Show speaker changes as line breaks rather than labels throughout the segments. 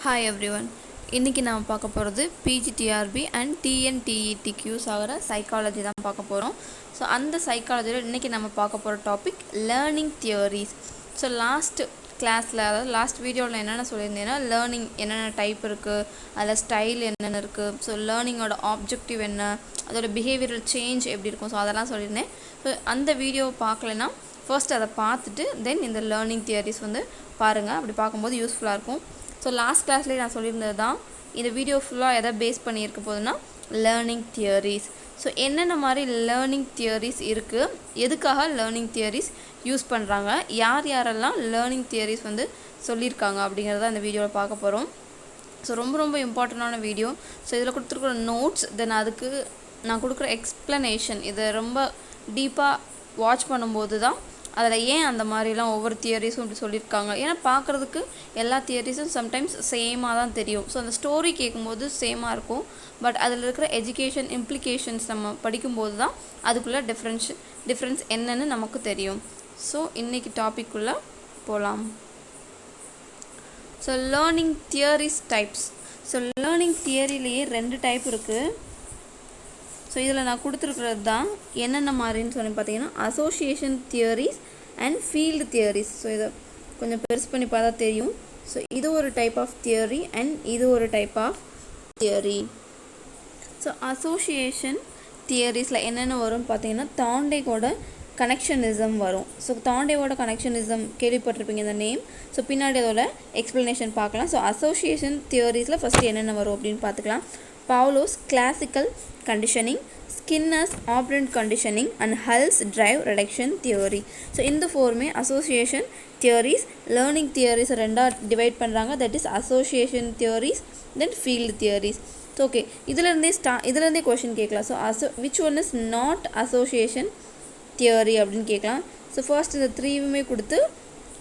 Hi everyone. இன்றைக்கி நம்ம பார்க்க போகிறது பிஜிடிஆர்பி அண்ட் டிஎன்டிஇடிக்கு யூஸ் ஆகிற சைக்காலஜி தான் பார்க்க போகிறோம். ஸோ அந்த சைக்காலஜியில் இன்றைக்கி நம்ம பார்க்க போகிற topic learning theories. So last கிளாஸில், அதாவது லாஸ்ட் வீடியோவில் என்னென்ன சொல்லியிருந்தேன்னா, லேர்னிங் என்னென்ன டைப் இருக்குது, அதில் ஸ்டைல் என்னென்ன இருக்குது, ஸோ லேர்னிங்கோட ஆப்ஜெக்டிவ் என்ன, அதோட பிஹேவியரல் சேஞ்ச் எப்படி இருக்கும், ஸோ அதெல்லாம் சொல்லியிருந்தேன். ஸோ அந்த வீடியோவை பார்க்கலன்னா ஃபர்ஸ்ட் அதை பார்த்துட்டு தென் இந்த லேர்னிங் தியரிஸ் வந்து பாருங்கள். அப்படி பார்க்கும்போது யூஸ்ஃபுல்லாக இருக்கும். ஸோ லாஸ்ட் கிளாஸ்லேயே நான் சொல்லியிருந்தது தான், இந்த வீடியோ ஃபுல்லாக எதை பேஸ் பண்ணியிருக்க போதுன்னா லேர்னிங் தியரிஸ். ஸோ என்னென்ன மாதிரி லேர்னிங் தியரிஸ் இருக்குது, எதுக்காக லேர்னிங் தியரிஸ் யூஸ் பண்ணுறாங்க, யார் யாரெல்லாம் லேர்னிங் தியரிஸ் வந்து சொல்லியிருக்காங்க அப்படிங்கிறத இந்த வீடியோவில் பார்க்க போகிறோம். ஸோ ரொம்ப இம்பார்ட்டண்டான வீடியோ. ஸோ இதில் கொடுத்துருக்குற நோட்ஸ், தென் அதுக்கு நான் கொடுக்குற எக்ஸ்ப்ளனேஷன், இதை ரொம்ப டீப்பாக வாட்ச் பண்ணும்போது தான் அதில் ஏன் அந்த மாதிரிலாம் ஒவ்வொரு தியரிஸும் இப்படி சொல்லியிருக்காங்க. ஏன்னா பார்க்குறதுக்கு எல்லா தியரிஸும் சம்டைம்ஸ் சேமாக தான் தெரியும். ஸோ அந்த ஸ்டோரி கேட்கும்போது சேமாக இருக்கும், பட் அதில் இருக்கிற எஜுகேஷன் இம்ப்ளிகேஷன்ஸ் நம்ம படிக்கும்போது தான் அதுக்குள்ளே டிஃப்ரென்ஸ் என்னன்னு நமக்கு தெரியும். ஸோ இன்றைக்கி டாபிக்குள்ளே போகலாம். So learning theories types. So learning தியரிலேயே 2 டைப் இருக்குது. ஸோ இதில் நான் கொடுத்துருக்கிறது தான் என்னென்ன மாதிரின்னு சொல்லி பார்த்தீங்கன்னா, association theories and field theories. So இதை கொஞ்சம் பெருசு பண்ணி பார்த்தா தெரியும். ஸோ இது ஒரு டைப் ஆஃப் தியரி அண்ட் இது ஒரு type of theory. So association தியரிஸில் என்னென்ன வரும்னு பார்த்தீங்கன்னா, தாண்டேக்கோட கனெக்ஷனிசம் வரும். ஸோ தாண்டேவோட கனெக்ஷனிசம் கேள்விப்பட்டிருப்பீங்க இந்த நேம். ஸோ பின்னாடி அதோட எக்ஸ்ப்ளனேஷன் பார்க்கலாம். ஸோ அசோசியேஷன் தியரிஸில் ஃபஸ்ட்டு என்னென்ன வரும் அப்படின்னு பார்த்துக்கலாம். Pavlov's classical conditioning, Skinner's operant conditioning and Hull's drive reduction theory. So இந்த ஃபோருமே அசோசியேஷன் தியரிஸ். லேர்னிங் தியரிஸ் ரெண்டாக டிவைட் பண்ணுறாங்க. That is association theories then field theories. So okay, இதுலேருந்தே கொஷின் கேட்கலாம். So which one is not association theory அப்படின்னு கேட்கலாம். So first இந்த 3மே கொடுத்து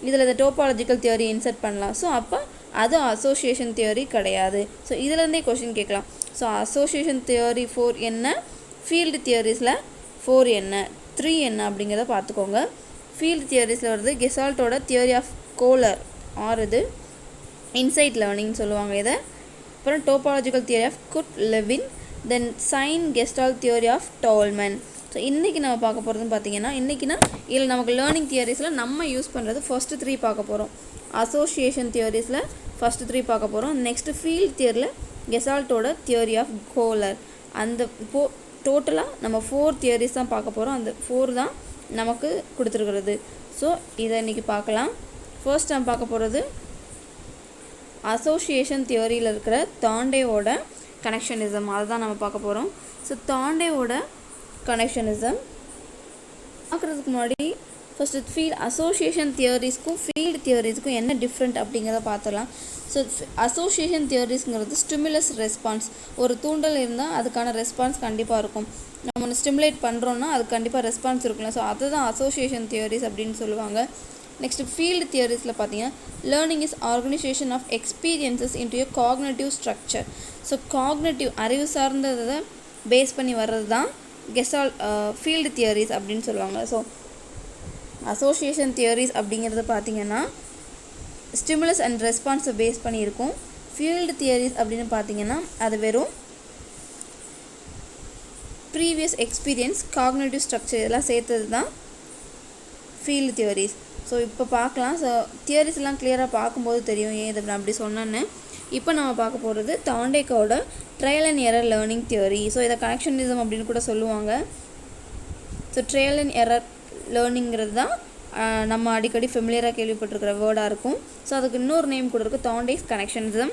இதில் இந்த டோபாலஜிக்கல் தியரி இன்சர்ட் பண்ணலாம். ஸோ அப்போ அது அசோசியேஷன் தியரி கிடையாது. ஸோ இதிலேருந்தே கொஷின் கேட்கலாம். ஸோ அசோசியேஷன் தியரி 4 என்ன, ஃபீல்டு தியரிஸில் 4 என்ன, 3 என்ன அப்படிங்கிறத பார்த்துக்கோங்க. ஃபீல்டு தியரிஸில் வருது கெசால்ட்டோட தியரி ஆஃப் கோலர், இது இன்சைட் லேர்னிங் சொல்லுவாங்க இதை. அப்புறம் topological theory of Kurt Lewin, then sign gestalt theory of Tolman. So இன்றைக்கி நம்ம பார்க்க போகிறதுன்னு பார்த்தீங்கன்னா, இன்றைக்கினா இதில் நமக்கு லேர்னிங் தியரிஸில் நம்ம யூஸ் பண்ணுறது ஃபர்ஸ்ட்டு 3 பார்க்க போகிறோம். அசோசியேஷன் தியரிஸில் ஃபஸ்ட்டு 3 பார்க்க போகிறோம். நெக்ஸ்ட்டு ஃபீல்டு தியரியில் கெசால்ட்டோட தியரி ஆஃப் கோலர். அந்த டோட்டலாக நம்ம 4 தியரிஸ் தான் பார்க்க போகிறோம். அந்த 4 தான் நமக்கு கொடுத்துருக்கிறது. ஸோ இதை இன்றைக்கி பார்க்கலாம். ஃபர்ஸ்ட் நம்ம பார்க்க போகிறது அசோசியேஷன் தியரியில் இருக்கிற தாண்டேவோட கனெக்ஷனிசம். அதை தான் நம்ம பார்க்க போகிறோம். ஸோ தாண்டேவோட கனெக்ஷனிசம் பார்க்குறதுக்கு முன்னாடி ஃபஸ்ட்டு அசோசியேஷன் தியரிஸ்க்கும் ஃபீல்டு தியரிஸ்க்கும் என்ன டிஃப்ரெண்ட் அப்படிங்கிறத பார்த்துடலாம். ஸோ அசோசியேஷன் தியரிஸ்ங்கிறது ஸ்டிமுலஸ் ரெஸ்பான்ஸ். ஒரு தூண்டல் இருந்தால் அதுக்கான ரெஸ்பான்ஸ் கண்டிப்பாக இருக்கும். நம்ம ஒன்று ஸ்டிமுலேட் பண்ணுறோன்னா அதுக்கு கண்டிப்பாக ரெஸ்பான்ஸ் இருக்குல்ல. ஸோ அதுதான் அசோசியேஷன் தியரிஸ் அப்படின்னு சொல்லுவாங்க. நெக்ஸ்ட் ஃபீல்டு தியரிஸில் பார்த்தீங்கன்னா, learning is organisation of experiences into a cognitive structure. So cognitive அறிவு சார்ந்ததை பேஸ் பண்ணி வர்றது தான் ஃபீல்டு தியரிஸ் அப்படின்னு சொல்லுவாங்க. ஸோ அசோசியேஷன் தியரிஸ் அப்படிங்கிறது பார்த்திங்கன்னா ஸ்டிமுலஸ் அண்ட் ரெஸ்பான்ஸை பேஸ் பண்ணியிருக்கும். ஃபீல்டு தியரிஸ் அப்படின்னு பார்த்திங்கன்னா அது வெறும் ப்ரீவியஸ் எக்ஸ்பீரியன்ஸ், காக்னேட்டிவ் ஸ்ட்ரக்சர் இதெல்லாம் சேர்த்தது தான் ஃபீல்டு தியரிஸ். ஸோ இப்போ பார்க்கலாம். ஸோ தியரிஸ் எல்லாம் கிளியராக பார்க்கும்போது தெரியும் ஏன் இதை நான் அப்படி சொன்னேன்னு. இப்போ நம்ம பார்க்க போகிறது தாண்டேக்கோட trial and error learning theory. So இதை கனெக்ஷனிசம் அப்படின்னு கூட சொல்லுவாங்க. ஸோ ட்ரையல் அண்ட் எரர் லேர்னிங்கிறது தான் நம்ம அடிக்கடி ஃபெமிலியராக கேள்விப்பட்டிருக்கிற வேர்டாக இருக்கும். ஸோ அதுக்கு இன்னொரு நேம் கூட இருக்குது, Thorndike's connectionism.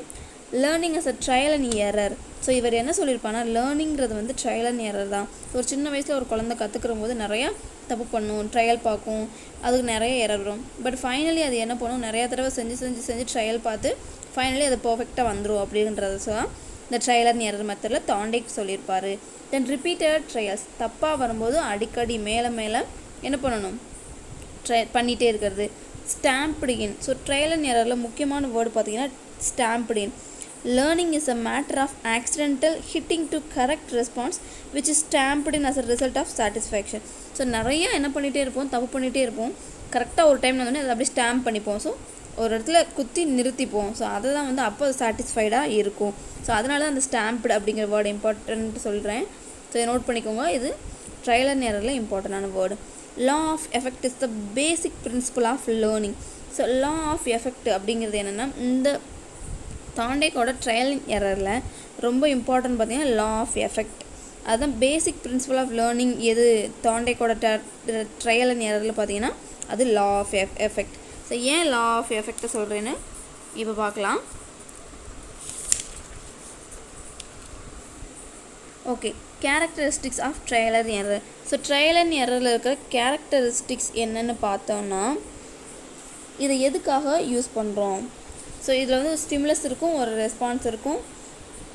Learning as a trial and error. So இவர் என்ன சொல்லியிருப்பானா, லேர்னிங்கிறது வந்து ட்ரையல் அண்ட் எரர் தான். ஒரு சின்ன வயசில் ஒரு குழந்தை கற்றுக்கிற போது நிறையா தப்பு பண்ணும், ட்ரையல் பார்க்கும், அதுக்கு நிறைய எரர் வரும். பட் ஃபைனலி அது என்ன பண்ணும், நிறையா தடவை செஞ்சு ட்ரையல் பார்த்து ஃபைனலி அது பர்ஃபெக்டாக வந்துடும் அப்படின்றது. ஸோ இந்த ட்ரையல் அண்ட் எரர் மெத்தடில் தாண்டேக் சொல்லியிருப்பார். தென் ரிப்பீட்டட் ட்ரையல்ஸ், தப்பாக வரும்போது அடிக்கடி மேலே என்ன பண்ணணும், பண்ணிகிட்டே இருக்கிறது. Stamped in. So trial and எரரில் முக்கியமான வேர்டு பார்த்தீங்கன்னா stamped in. Learning is a matter of accidental hitting to correct response which is stamped in as a result of satisfaction. So நிறையா என்ன பண்ணிகிட்டே இருப்போம், தப்பு பண்ணிகிட்டே இருப்போம். கரெக்டாக ஒரு டைம் வந்து அதை அப்படியே ஸ்டாம்ப் பண்ணிப்போம். ஸோ ஒரு இடத்துல குத்தி நிறுத்திப்போம். ஸோ அதை தான் வந்து அப்போ சாட்டிஸ்ஃபைடாக இருக்கும். ஸோ அதனால தான் அந்த ஸ்டாம்ப்டு அப்படிங்கிற வேர்டு இம்பார்ட்டன்ட்டு சொல்கிறேன். ஸோ இதை நோட் பண்ணிக்கோங்க. இது ட்ரையல் அண்ட் எரரில் இம்பார்ட்டண்டான word. Law of effect is the basic principle of learning. So law of effect அப்படிங்கிறது என்னென்னா, இந்த தாண்டேக்கோட ட்ரையல் அண்ட் எரரில் ரொம்ப இம்பார்ட்டன்ட் பார்த்தீங்கன்னா லா ஆஃப் எஃபெக்ட். அதுதான் பேசிக் பிரின்சிபல் ஆஃப் லேர்னிங். எது தாண்டேக்கோட ட்ரையல் அண்ட் எரரில் பார்த்தீங்கன்னா அது லா ஆஃப் எஃபெக்ட். ஸோ ஏன் லா ஆஃப் எஃபெக்டை சொல்கிறேன்னு இப்போ பார்க்கலாம். Okay, characteristics of trial and error. So trial and எரரில் இருக்கிற கேரக்டரிஸ்டிக்ஸ் என்னென்னு பார்த்தோன்னா, இதை எதுக்காக யூஸ் பண்ணுறோம்? ஸோ இதில் வந்து ஒரு ஸ்டிமுலஸ் இருக்கும், ஒரு ரெஸ்பான்ஸ் இருக்கும்.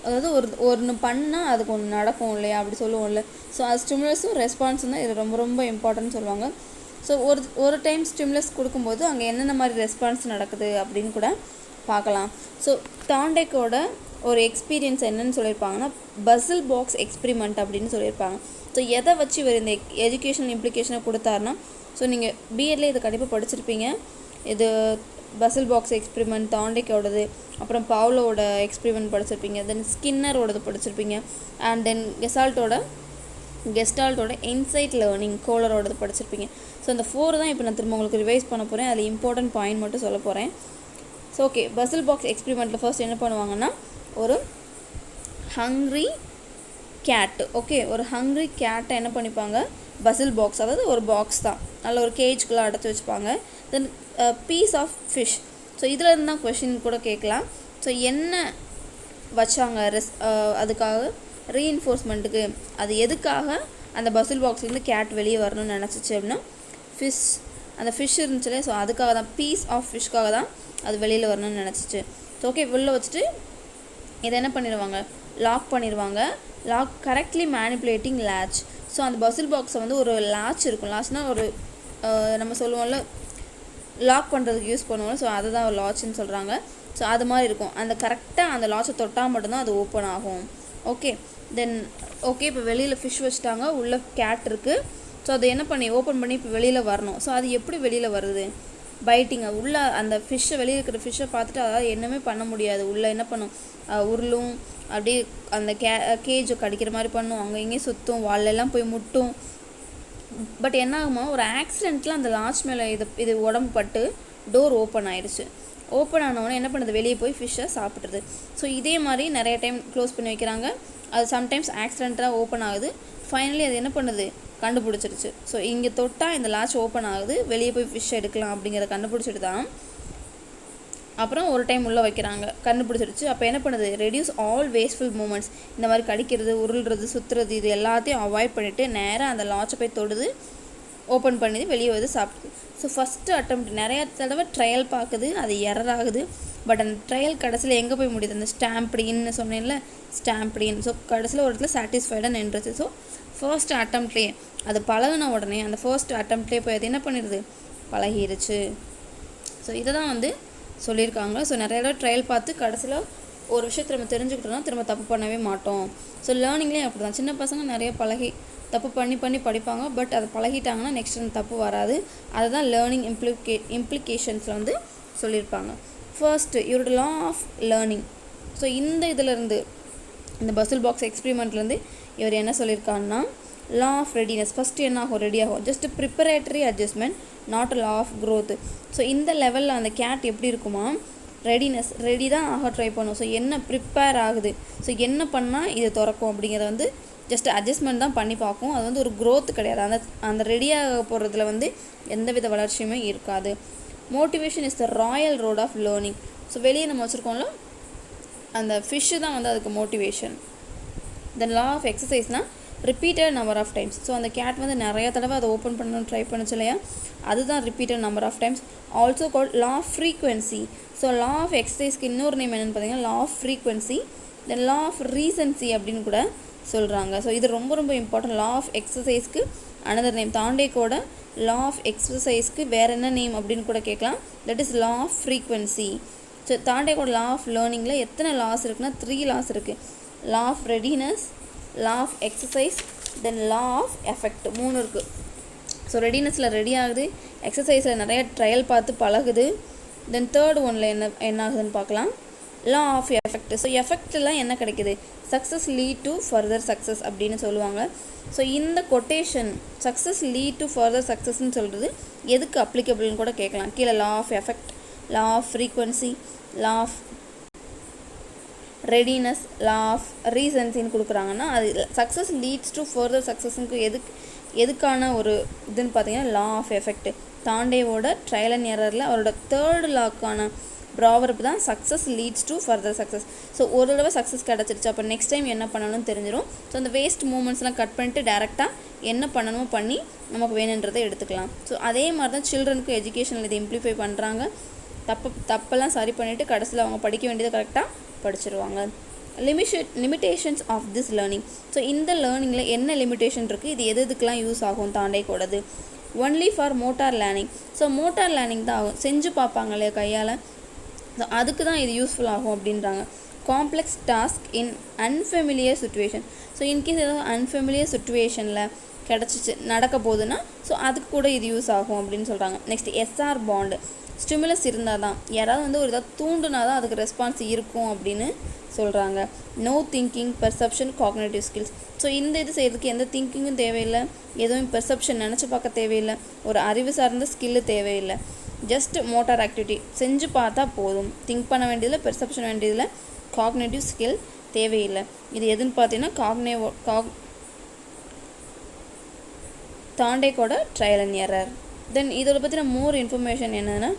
அதாவது ஒன்று பண்ணால் அதுக்கு ஒன்று நடக்கும் இல்லையா, அப்படி சொல்லுவோம்ல. ஸோ அது ஸ்டிமுலஸும் ரெஸ்பான்ஸும் தான் இது ரொம்ப ரொம்ப இம்பார்ட்டன்ட் சொல்லுவாங்க. ஸோ ஒரு டைம் ஸ்டிமுலஸ் கொடுக்கும்போது அங்கே என்னென்ன மாதிரி ரெஸ்பான்ஸ் நடக்குது அப்படின்னு கூட பார்க்கலாம். ஸோ தாண்டேக்கோட ஒரு எக்ஸ்பீரியன்ஸ் என்னென்னு சொல்லியிருப்பாங்கன்னா, பசில் பாக்ஸ் எக்ஸ்பிரிமெண்ட் அப்படின்னு சொல்லியிருப்பாங்க. ஸோ எதை வச்சு இவர் இந்த எஜுகேஷனல் இம்ப்ளிகேஷனை கொடுத்தாருன்னா, ஸோ நீங்கள் பிஎட்லேயே இதை கண்டிப்பாக படிச்சிருப்பீங்க. இது பசில் பாக்ஸ் எக்ஸ்பிரிமெண்ட் தாண்டேக்கோடது, அப்புறம் பாவ்லோவோட எக்ஸ்பிரிமெண்ட் படிச்சிருப்பீங்க, தென் ஸ்கின்னரோடது படிச்சிருப்பீங்க, அண்ட் தென் கெஸ்டால்ட்டோட இன்சைட் லேர்னிங் கோலரோடது படிச்சிருப்பீங்க. ஸோ அந்த 4 தான் இப்போ நான் திரும்ப உங்களுக்கு ரிவைஸ் பண்ண போகிறேன். அதில் இம்பார்ட்டன்ட் பாயிண்ட் மட்டும் சொல்ல போகிறேன். ஸோ ஓகே, பசில் பாக்ஸ் எக்ஸ்பிரிமெண்ட்டில் ஃபர்ஸ்ட் என்ன பண்ணுவாங்கன்னா, ஒரு ஹங்க்ரி கேட்டு, ஓகே, ஒரு ஹங்க்ரி கேட்டை என்ன பண்ணிப்பாங்க, பசில் பாக்ஸ், அதாவது ஒரு பாக்ஸ் தான், நல்ல ஒரு கேஜ்குள்ளே அடைச்சி வச்சுப்பாங்க. தென் பீஸ் ஆஃப் ஃபிஷ். ஸோ இதில் இருந்து தான் கொஷின் கூட கேட்கலாம். ஸோ என்ன வச்சாங்க அதுக்காக ரீஇன்ஃபோர்ஸ்மெண்ட்டுக்கு, அது எதுக்காக அந்த பசில் பாக்ஸ்லேருந்து கேட் வெளியே வரணும்னு நினச்சிச்சு அப்படின்னா, ஃபிஷ், அந்த ஃபிஷ் இருந்துச்சுலே, ஸோ அதுக்காக தான், பீஸ் ஆஃப் ஃபிஷ்க்காக தான் அது வெளியில் வரணும்னு நினச்சிச்சு. ஸோ ஓகே, வெளில வச்சுட்டு இதை என்ன பண்ணிடுவாங்க, லாக் பண்ணிடுவாங்க. Lock correctly manipulating latch. So அந்த பசில் பாக்ஸை வந்து ஒரு லேட்ச் இருக்கும், லாட்ச்னால் ஒரு நம்ம சொல்லுவோம்ல லாக் பண்ணுறதுக்கு யூஸ் பண்ணுவோம். ஸோ அதை தான் ஒரு லாட்ச்னு சொல்கிறாங்க. ஸோ அது மாதிரி இருக்கும். அந்த கரெக்டாக அந்த லாட்சை தொட்டால் மட்டும்தான் அது ஓப்பன் ஆகும். ஓகே, தென் ஓகே, இப்போ வெளியில் ஃபிஷ் வச்சுட்டாங்க, உள்ள கேட் இருக்குது. ஸோ அதை என்ன பண்ணி ஓப்பன் பண்ணி இப்போ வெளியில் வரணும். ஸோ அது எப்படி வெளியில் வருது, பைட்டிங், உள்ள அந்த ஃபிஷ்ஷை, வெளியில் இருக்கிற ஃபிஷ்ஷை பார்த்துட்டு அதாவது என்னமே பண்ண முடியாது. உள்ளே என்ன பண்ணும், உருளும், அப்படியே அந்த கேஜை கடிக்கிற மாதிரி பண்ணும், அங்கே இங்கேயும் சுற்றும், வாலெல்லாம் போய் முட்டும். பட் என்ன ஆகுமா, ஒரு ஆக்சிடெண்ட்டில் அந்த லாட்ச் மேலே இது உடம்பு பட்டு டோர் ஓப்பன் ஆயிடுச்சு. ஓப்பன் ஆனவொடனே என்ன பண்ணுறது, வெளியே போய் ஃபிஷ்ஷை சாப்பிட்றது. ஸோ இதே மாதிரி நிறைய டைம் க்ளோஸ் பண்ணி வைக்கிறாங்க. அது சம்டைம்ஸ் ஆக்சிடெண்ட்டாக ஓப்பன் ஆகுது. ஃபைனலி அது என்ன பண்ணுது, கண்டுபிடிச்சிருச்சு. ஸோ இங்கே தொட்டால் இந்த லாட்ச் ஓப்பன் ஆகுது, வெளியே போய் ஃபிஷ் எடுக்கலாம் அப்படிங்கிறத கண்டுபிடிச்சிட்டு தான் அப்புறம் ஒரு டைம் உள்ளே வைக்கிறாங்க, கண்டுபிடிச்சிருச்சு. அப்போ என்ன பண்ணுது, ரெடியூஸ் ஆல் வேஸ்ட்ஃபுல் மூமெண்ட்ஸ். இந்த மாதிரி கடிக்கிறது, உருள்றது, சுற்றுறது, இது எல்லாத்தையும் அவாய்ட் பண்ணிவிட்டு நேராக அந்த லாட்சை போய் தொடுது, ஓப்பன் பண்ணிது, வெளியே வந்து சாப்பிடுது. ஸோ ஃபஸ்ட்டு அட்டெம்ப்ட் நிறையா தடவை ட்ரையல் பார்க்குது, அது எரர் ஆகுது. பட் அந்த ட்ரையல் கடைசியில் எங்கே போய் முடியுது, அந்த ஸ்டாம்ப்டின்னு சொன்னேன்ல, ஸ்டாம்ப்டின். ஸோ கடைசியில் ஒரு இடத்துல சாட்டிஸ்ஃபைடாக நின்றுச்சு. ஸோ ஃபர்ஸ்ட் அட்டெம்ப்ட்லேயே அது பழகின உடனே அந்த ஃபர்ஸ்ட் அட்டெம்ப்ட்லேயே போய் அது என்ன பண்ணிடுது, பழகிருச்சு. ஸோ இதை தான் வந்து சொல்லியிருக்காங்க. ஸோ நிறைய தடவை ட்ரையல் பார்த்து கடைசியில் ஒரு விஷயத்தை நம்ம தெரிஞ்சுக்கிட்டோம்னா திரும்ப தப்பு பண்ணவே மாட்டோம். ஸோ லேர்னிங்லேயும் அப்படி தான், சின்ன பசங்க நிறைய பழகி தப்பு பண்ணி படிப்பாங்க. பட் அதை பழகிட்டாங்கன்னா நெக்ஸ்ட் அந்த தப்பு வராது. அதை தான் லேர்னிங் இம்ப்ளிகேஷன்ஸில் வந்து சொல்லியிருப்பாங்க. ஃபர்ஸ்ட்டு இவரோட லா ஆஃப் லேர்னிங். ஸோ இந்த இதிலேருந்து, இந்த பசில் பாக்ஸ் எக்ஸ்பிரிமெண்ட்லேருந்து இவர் என்ன சொல்லியிருக்காருன்னா, லா ஆஃப் ரெடினஸ். ஃபஸ்ட்டு என்ன ஆகும், ரெடி ஆகும். Just preparatory adjustment, not law of growth. So இந்த லெவலில் அந்த கேட் எப்படி இருக்குமா, ரெடினஸ், ரெடி தான் ஆக ட்ரை பண்ணும். ஸோ என்ன ப்ரிப்பேர் ஆகுது, ஸோ என்ன பண்ணால் இது திறக்கும் அப்படிங்கிறத வந்து ஜஸ்ட் அட்ஜஸ்ட்மெண்ட் தான் பண்ணி பார்க்கும். அது வந்து ஒரு க்ரோத் கிடையாது. அந்த ரெடியாக போகிறதுல வந்து எந்தவித வளர்ச்சியுமே இருக்காது. Motivation is the royal road of learning. So வெளியே நம்ம வச்சுருக்கோம்ல, அந்த ஃபிஷ்ஷு தான் வந்து அதுக்கு மோட்டிவேஷன். தென் லா ஆஃப் எக்ஸசைஸ்னால் repeated number of times. So அந்த கேட் வந்து நிறைய தடவை அதை ஓப்பன் பண்ணணும்னு ட்ரை பண்ணுச்சு இல்லையா, அதுதான் repeated number of times. Also called law of frequency. So law of எக்ஸசைஸ்க்கு இன்னொரு நேம் என்னென்னு பார்த்தீங்கன்னா law of frequency, then law of recency அப்படின்னு கூட சொல்கிறாங்க. ஸோ இது ரொம்ப ரொம்ப இம்பார்ட்டன்ட். லா ஆஃப் எக்ஸசைஸ்க்கு அனதர் நேம், தாண்டேக்கோட லா ஆஃப் எக்ஸசைஸ்க்கு வேறு என்ன நேம் அப்படின்னு கூட கேட்கலாம். That is law of frequency. So தாண்டேக்கோட லா ஆஃப் லேர்னிங்கில் எத்தனை லாஸ் இருக்குன்னா 3 லாஸ் இருக்குது. Law of readiness, law of exercise, then law of effect, 3 இருக்குது. ஸோ ரெடினஸில் ரெடி ஆகுது, எக்ஸசைஸில் நிறைய ட்ரையல் பார்த்து பழகுது, தென் தேர்ட் ஒன்ல என்ன ஆகுதுன்னு பார்க்கலாம். Law of effect. ஸோ எஃபெக்ட்லாம் என்ன கிடைக்குது, success lead to further success அப்படின்னு சொல்லுவாங்க. ஸோ இந்த quotation success lead to further சக்ஸஸ்ன்னு சொல்கிறது எதுக்கு அப்ளிகபிள்னு கூட கேட்கலாம். கீழே law of effect, law of frequency, law of readiness, law of ரீசன்ஸின்னு கொடுக்குறாங்கன்னா அது சக்ஸஸ் லீட்ஸ் டு ஃபர்தர் சக்ஸஸுக்கு எதுக்கான ஒரு இதுன்னு பார்த்தீங்கன்னா லா ஆஃப் எஃபெக்ட். தாண்டேவோட ட்ரையல் அண்ட் எரரில் அவரோட தேர்ட் லாக்கான ப்ராவர்ப் தான் success leads to further success. So ஒரு தடவை சக்ஸஸ் கிடச்சிருச்சு, அப்போ நெக்ஸ்ட் டைம் என்ன பண்ணணும்னு தெரிஞ்சிடும். ஸோ அந்த வேஸ்ட் மூமெண்ட்ஸ்லாம் கட் பண்ணிட்டு டேரெக்டாக என்ன பண்ணணுமோ பண்ணி நமக்கு வேணுன்றதை எடுத்துக்கலாம். ஸோ அதே மாதிரி தான் சில்ட்ரனுக்கு எஜுகேஷனில் இதை இம்ப்ளிஃபை பண்ணுறாங்க. தப்பெல்லாம் சரி பண்ணிவிட்டு கடைசியில் அவங்க படிக்க வேண்டியதை கரெக்டாக படிச்சிருவாங்க. Limitations of this learning. So இந்த லேர்னிங்கில் என்ன லிமிட்டேஷன் இருக்குது, இது எதுக்கெலாம் யூஸ் ஆகும் தாண்டே கூடாது. Only for motor learning. So motor learning தான் ஆகும், செஞ்சு பார்ப்பாங்க இல்லையா கையால், ஸோ அதுக்கு தான் இது யூஸ்ஃபுல் ஆகும் அப்படின்றாங்க. காம்ப்ளெக்ஸ் டாஸ்க் இன் அன்ஃபெமிலியர் சுச்சுவேஷன். ஸோ இன்கேஸ் ஏதாவது அன்ஃபெமிலியர் சுச்சுவேஷனில் கிடச்சிச்சு நடக்க போகுதுன்னா ஸோ அதுக்கு கூட இது யூஸ் ஆகும் அப்படின்னு சொல்கிறாங்க. Next SR bond. ஸ்டிமுலஸ் இருந்தால் தான், யாராவது ஒரு இதாக தூண்டுனா தான் அதுக்கு ரெஸ்பான்ஸ் இருக்கும் அப்படின்னு சொல்கிறாங்க. No thinking, perception, cognitive skills. So இந்த இது செய்கிறதுக்கு எந்த திங்கிங்கும் தேவையில்லை, எதுவும் பெர்செப்ஷன் நினச்சி பார்க்க தேவையில்லை, ஒரு அறிவு சார்ந்த ஸ்கில்லு தேவையில்லை. ஜஸ்ட் மோட்டார் ஆக்டிவிட்டி செஞ்சு பார்த்தா போதும். திங்க் பண்ண வேண்டியதில்லை, பெர்செப்ஷன் வேண்டியதில்லை, காக்னேட்டிவ் ஸ்கில் தேவையில்லை. இது எதுன்னு பார்த்தீங்கன்னா தாண்டேக்கோட ட்ரையல் அண்ட் எரர். தென் இதோட பற்றின மோர் இன்ஃபர்மேஷன் என்னென்னா,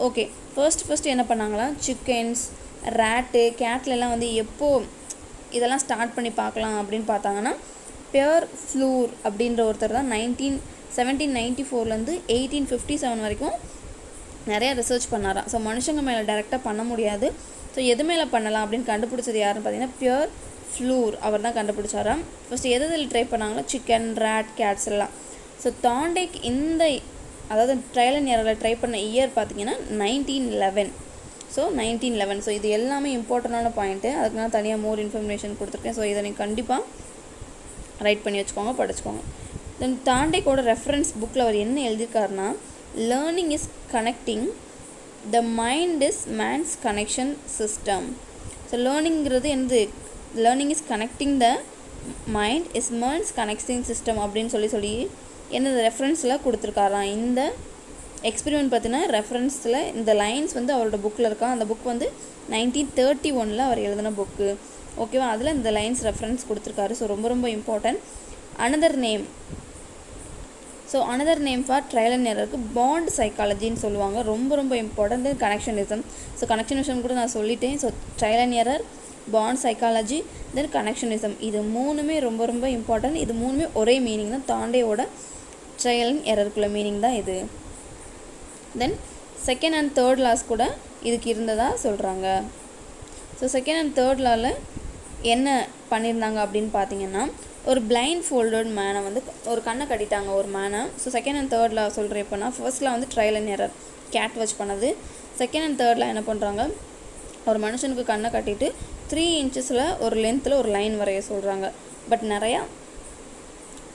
ஓகே ஃபர்ஸ்ட் என்ன பண்ணாங்களா, சிக்கன்ஸ், ரேட்டு, கேட்லெலாம் எப்போ இதெல்லாம் ஸ்டார்ட் பண்ணி பார்க்கலாம் அப்படின்னு பார்த்தாங்கன்னா பியர் ஃப்ளூர் அப்படின்ற ஒருத்தர் தான் 1794 1857 வரைக்கும் நிறையா ரிசர்ச் பண்ணாராம். ஸோ மனுஷங்க மேலே டைரெக்டாக பண்ண முடியாது, ஸோ எது மேலே பண்ணலாம் அப்படின்னு கண்டுபிடிச்சது யாருன்னு பார்த்தீங்கன்னா பியர் ஃப்ளூர் அவர் தான் கண்டுபிடிச்சாராம். ஃபஸ்ட்டு எதில் ட்ரை பண்ணாங்களோ சிக்கன், ரேட், கேட்ஸ் எல்லாம். ஸோ தாண்டேக் அதாவது ட்ரையல் அண்ட் எரரில் ட்ரை பண்ண இயர் பார்த்தீங்கன்னா 1911. ஸோ 1911. ஸோ இது எல்லாமே இம்பார்ட்டண்டான பாயிண்ட்டு, அதுக்கு நான் தனியாக மோர் இன்ஃபர்மேஷன் கொடுத்துருக்கேன். ஸோ இதை நீங்கள் கண்டிப்பாக ரைட் பண்ணி வச்சுக்கோங்க, படிச்சுக்கோங்க. தென் தாண்டேக்கோட ரெஃபரன்ஸ் புக்கில் அவர் என்ன எழுதியிருக்காருன்னா, learning is connecting, the mind is man's connection system. So லேர்னிங்கிறது learning is connecting the mind is man's connecting system அப்படின்னு சொல்லி என்னது ரெஃபரன்ஸில் கொடுத்துருக்காராம். இந்த எக்ஸ்பெரிமெண்ட் பார்த்தீங்கன்னா ரெஃபரன்ஸில் இந்த லைன்ஸ் அவரோட புக்கில் இருக்கா. அந்த புக் 1931 அவர் எழுதின புக்கு, ஓகேவா. அதில் இந்த லைன்ஸ் ரெஃபரன்ஸ் கொடுத்துருக்காரு. ஸோ ரொம்ப ரொம்ப important. Another name for trial and எரருக்கு பாண்ட் சைக்காலஜின்னு சொல்லுவாங்க. ரொம்ப ரொம்ப இம்பார்ட்டன்ட். கனெக்ஷனிசம். ஸோ கனெக்ஷனிசம் கூட நான் சொல்லிட்டேன். So trial and error, bond psychology, then connectionism, இது மூணுமே ரொம்ப ரொம்ப இம்பார்ட்டன்ட். இது மூணுமே ஒரே மீனிங் தான். தாண்டேவோட ட்ரையல் அண்ட் எரருக்குள்ள மீனிங் தான் இது. Then second and third laws கூட இதுக்கு இருந்ததாக சொல்கிறாங்க. ஸோ செகண்ட் அண்ட் தேர்ட் லாவில் என்ன பண்ணியிருந்தாங்க அப்படின்னு பார்த்தீங்கன்னா, ஒரு பிளைண்ட் ஃபோல்டட் மேனை ஒரு கண்ணை கட்டிட்டாங்க ஒரு மேனை. So second and third law சொல்கிறேன். இப்போனா ஃபர்ஸ்ட்டில் ட்ரையல் அண்ட் எரர் கேட் வச்சு பண்ணது. செகண்ட் அண்ட் தேர்டில் என்ன பண்ணுறாங்க, ஒரு மனுஷனுக்கு கண்ணை கட்டிட்டு 3 inches ஒரு லென்த்தில் ஒரு லைன் வரைய சொல்கிறாங்க. பட் நிறையா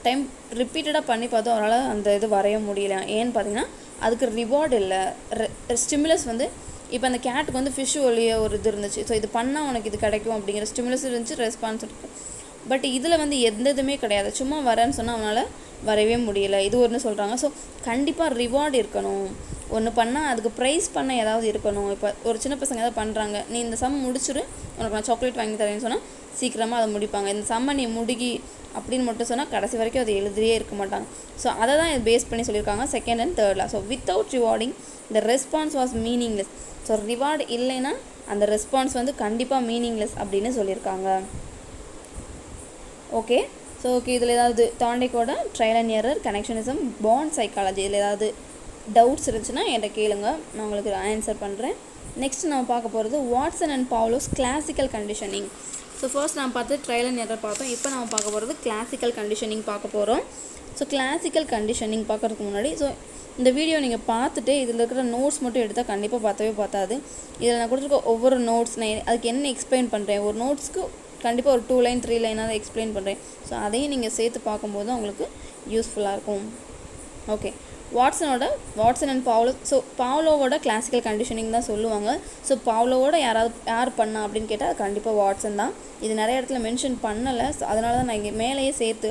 டைம் ரிப்பீட்டடாக பண்ணி பார்த்தோம், அவரால் அந்த இது வரைய முடியல. ஏன்னு பார்த்தீங்கன்னா அதுக்கு ரிவார்டு இல்லை. ஸ்டிமுலஸ் இப்போ அந்த கேட்டுக்கு ஃபிஷ் ஒலிய ஒரு இது இருந்துச்சு. ஸோ இது பண்ணால் உனக்கு இது கிடைக்கும் அப்படிங்கிற ஸ்டிமுலஸ் இருந்துச்சு, ரெஸ்பான்ஸ் இருக்குது. பட் இதில் எந்த இதுவுமே கிடையாது. சும்மா வரேன்னு சொன்னால் அவனால் வரவே முடியல. இது ஒன்று சொல்கிறாங்க. ஸோ கண்டிப்பாக ரிவார்டு இருக்கணும். ஒன்று பண்ணால் அதுக்கு ப்ரைஸ் பண்ண ஏதாவது இருக்கணும். இப்போ ஒரு சின்ன பசங்க ஏதாவது பண்ணுறாங்க, நீ இந்த சம் முடிச்சுரு உனக்கு நான் சாக்லேட் வாங்கி தரேன்னு சொன்னால் சீக்கிரமாக அதை முடிப்பாங்க. இந்த சம்மை நீ முடுகி அப்படின்னு மட்டும் சொன்னால் கடைசி வரைக்கும் அதை எழுதியே இருக்க மாட்டாங்க. ஸோ அதை தான் இது பேஸ் பண்ணி சொல்லியிருக்காங்க செகண்ட் அண்ட் தேர்டில். So without rewarding the response was meaningless. So reward இல்லைன்னா அந்த ரெஸ்பான்ஸ் கண்டிப்பாக மீனிங்லெஸ் அப்படின்னு சொல்லியிருக்காங்க. ஓகே. ஸோ ஓகே, இதில் ஏதாவது தாண்டேக்கோட trial and error, connectionism, bond psychology, இதில் ஏதாவது டவுட்ஸ் இருந்துச்சுன்னா என்கிட்ட கேளுங்க, நான் உங்களுக்கு ஆன்சர் பண்ணுறேன். நெக்ஸ்ட் நம்ம பார்க்க போகிறது Watson and Pavlov's classical conditioning. So first நம்ம பார்த்து ட்ரையல் அண்ட் எரர் பார்த்தோம். இப்போ நம்ம பார்க்க போகிறது கிளாசிக்கல் கண்டிஷனிங் பார்க்க போகிறோம். ஸோ கிளாசிக்கல் கண்டிஷனிங் பார்க்குறதுக்கு முன்னாடி இந்த வீடியோ நீங்கள் பார்த்துட்டு இதில் இருக்கிற நோட்ஸ் மட்டும் எடுத்தால் கண்டிப்பாக பார்த்தாது. இதில் நான் கொடுத்துருக்க ஒவ்வொரு நோட்ஸ் நான் அதுக்கு என்ன எக்ஸ்பிளைன் பண்ணுறேன், ஒரு நோட்ஸ்க்கு கண்டிப்பாக ஒரு 2 line 3 லைனாவது எக்ஸ்பிளைன் பண்ணுறேன். ஸோ அதையும் நீங்கள் சேர்த்து பார்க்கும்போது உங்களுக்கு யூஸ்ஃபுல்லாக இருக்கும். Okay, Watson and Pavlov. So பாவ்லோவோட கிளாசிக்கல் கண்டிஷனிங் தான் சொல்லுவாங்க. ஸோ பாவ்லோவோட யார் பண்ணா அப்படின்னு கேட்டால் கண்டிப்பாக வாட்சன் தான். இது நிறைய இடத்துல மென்ஷன் பண்ணலை, ஸோ அதனால தான் நான் இங்கே மேலேயே சேர்த்து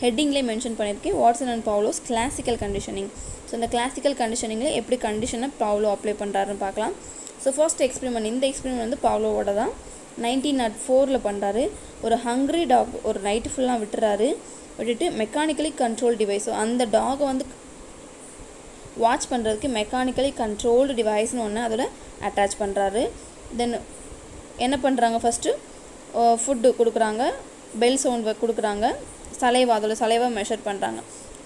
ஹெட்டிங்லேயே மென்ஷன் பண்ணியிருக்கேன், Watson and Pavlov's classical conditioning. So இந்த கிளாசிக்கல் கண்டிஷனிங்கில் எப்படி கண்டிஷனை பாவ்லோ அப்ளை பண்ணுறாருன்னு பார்க்கலாம். ஸோ ஃபர்ஸ்ட் எக்ஸ்பெரிமெண்ட், இந்த எக்ஸ்பெரிமெண்ட் வந்து பாவ்லோவோட தான் 1904 பண்ணுறாரு. ஒரு ஹங்க்ரி டாக் ஒரு நைட்டு ஃபுல்லாக விட்டுட்டு மெக்கானிக்கலி கண்ட்ரோல் டிவைஸ், ஸோ அந்த டாகை வந்து வாட்ச் பண்ணுறதுக்கு மெக்கானிக்கலி கண்ட்ரோல்டு டிவைஸ்னு ஒன்று அதோட அட்டாச் பண்ணுறாரு. தென் என்ன பண்ணுறாங்க, ஃபஸ்ட்டு ஃபுட்டு கொடுக்குறாங்க, பெல் சவுண்ட் கொடுக்குறாங்க, அதோட சலைவா மெஷர் பண்ணுறாங்க.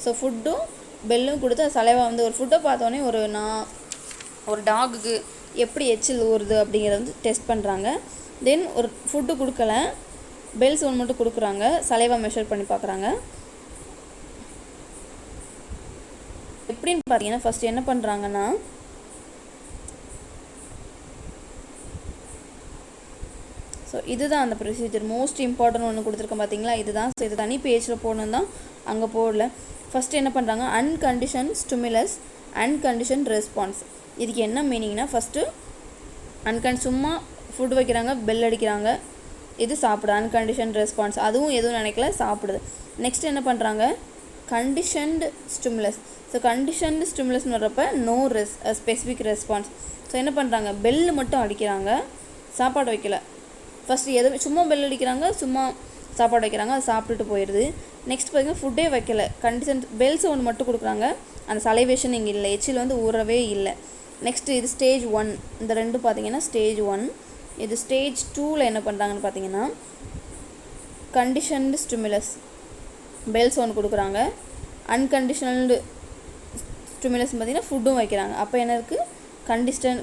ஸோ ஃபுட்டும் பெல்லும் கொடுத்து சலைவா வந்து ஒரு ஃபுட்டை பார்த்தோன்னே ஒரு டாகுக்கு எப்படி எச்சில் ஊறுது அப்படிங்கிறத வந்து டெஸ்ட் பண்ணுறாங்க. தென் ஒரு ஃபுட்டு கொடுக்கல, பெல் சவுண்ட் மட்டும் கொடுக்குறாங்க, சலைவா மெஷர் பண்ணி பார்க்குறாங்க. எப்படின்னு பார்த்தீங்கன்னா ஃபஸ்ட்டு என்ன பண்ணுறாங்கன்னா, ஸோ இதுதான் அந்த ப்ரொசீஜர். மோஸ்ட் இம்பார்ட்டன்ட் ஒன்று கொடுத்துருக்கேன் பார்த்தீங்களா, இதுதான். ஸோ இது தனி பேஜில் போடணும் தான், அங்கே போடல. ஃபஸ்ட்டு என்ன பண்ணுறாங்க, அன்கண்டிஷன் ஸ்டிமுலஸ், அன்கண்டிஷன் ரெஸ்பான்ஸ். இதுக்கு என்ன மீனிங்னா, ஃபஸ்ட்டு சும்மா ஃபுட் வைக்கிறாங்க, பெல் அடிக்கிறாங்க, இது சாப்பிடுது, அன்கண்டிஷன் ரெஸ்பான்ஸ், அதுவும் எதுவும் நினைக்கல, சாப்பிடுது. நெக்ஸ்ட் என்ன பண்ணுறாங்க, கண்டிஷன்டு ஸ்டிமுலஸ். ஸோ கண்டிஷன்டு ஸ்டிமுலஸ்னு வர்றப்ப ஸ்பெசிஃபிக் ரெஸ்பான்ஸ். ஸோ என்ன பண்ணுறாங்க, பெல் மட்டும் அடிக்கிறாங்க, சாப்பாடு வைக்கல. ஃபஸ்ட்டு எதுவும் சும்மா பெல் அடிக்கிறாங்க, சும்மா சாப்பாடு வைக்கிறாங்க, அது சாப்பிட்டுட்டு போயிடுது. நெக்ஸ்ட் பார்த்திங்கன்னா ஃபுட்டே வைக்கல, கண்டிஷன் பெல் சவுண்ட் மட்டும் கொடுக்குறாங்க, அந்த சலைவேஷன் இங்கே இல்லை, எச்சில் வந்து ஊறவே இல்லை. நெக்ஸ்ட்டு இது ஸ்டேஜ் 1, இந்த ரெண்டு பார்த்திங்கன்னா ஸ்டேஜ் 1. இது ஸ்டேஜ் 2ல் என்ன பண்ணுறாங்கன்னு பார்த்தீங்கன்னா, கண்டிஷன்டு ஸ்டிமுலஸ், பெல் சவுண்ட் கொடுக்குறாங்க, அன்கண்டிஷனல்டு ஸ்டிமுலஸ் பார்த்திங்கன்னா ஃபுட்டும் வைக்கிறாங்க. அப்போ என்ன இருக்குது,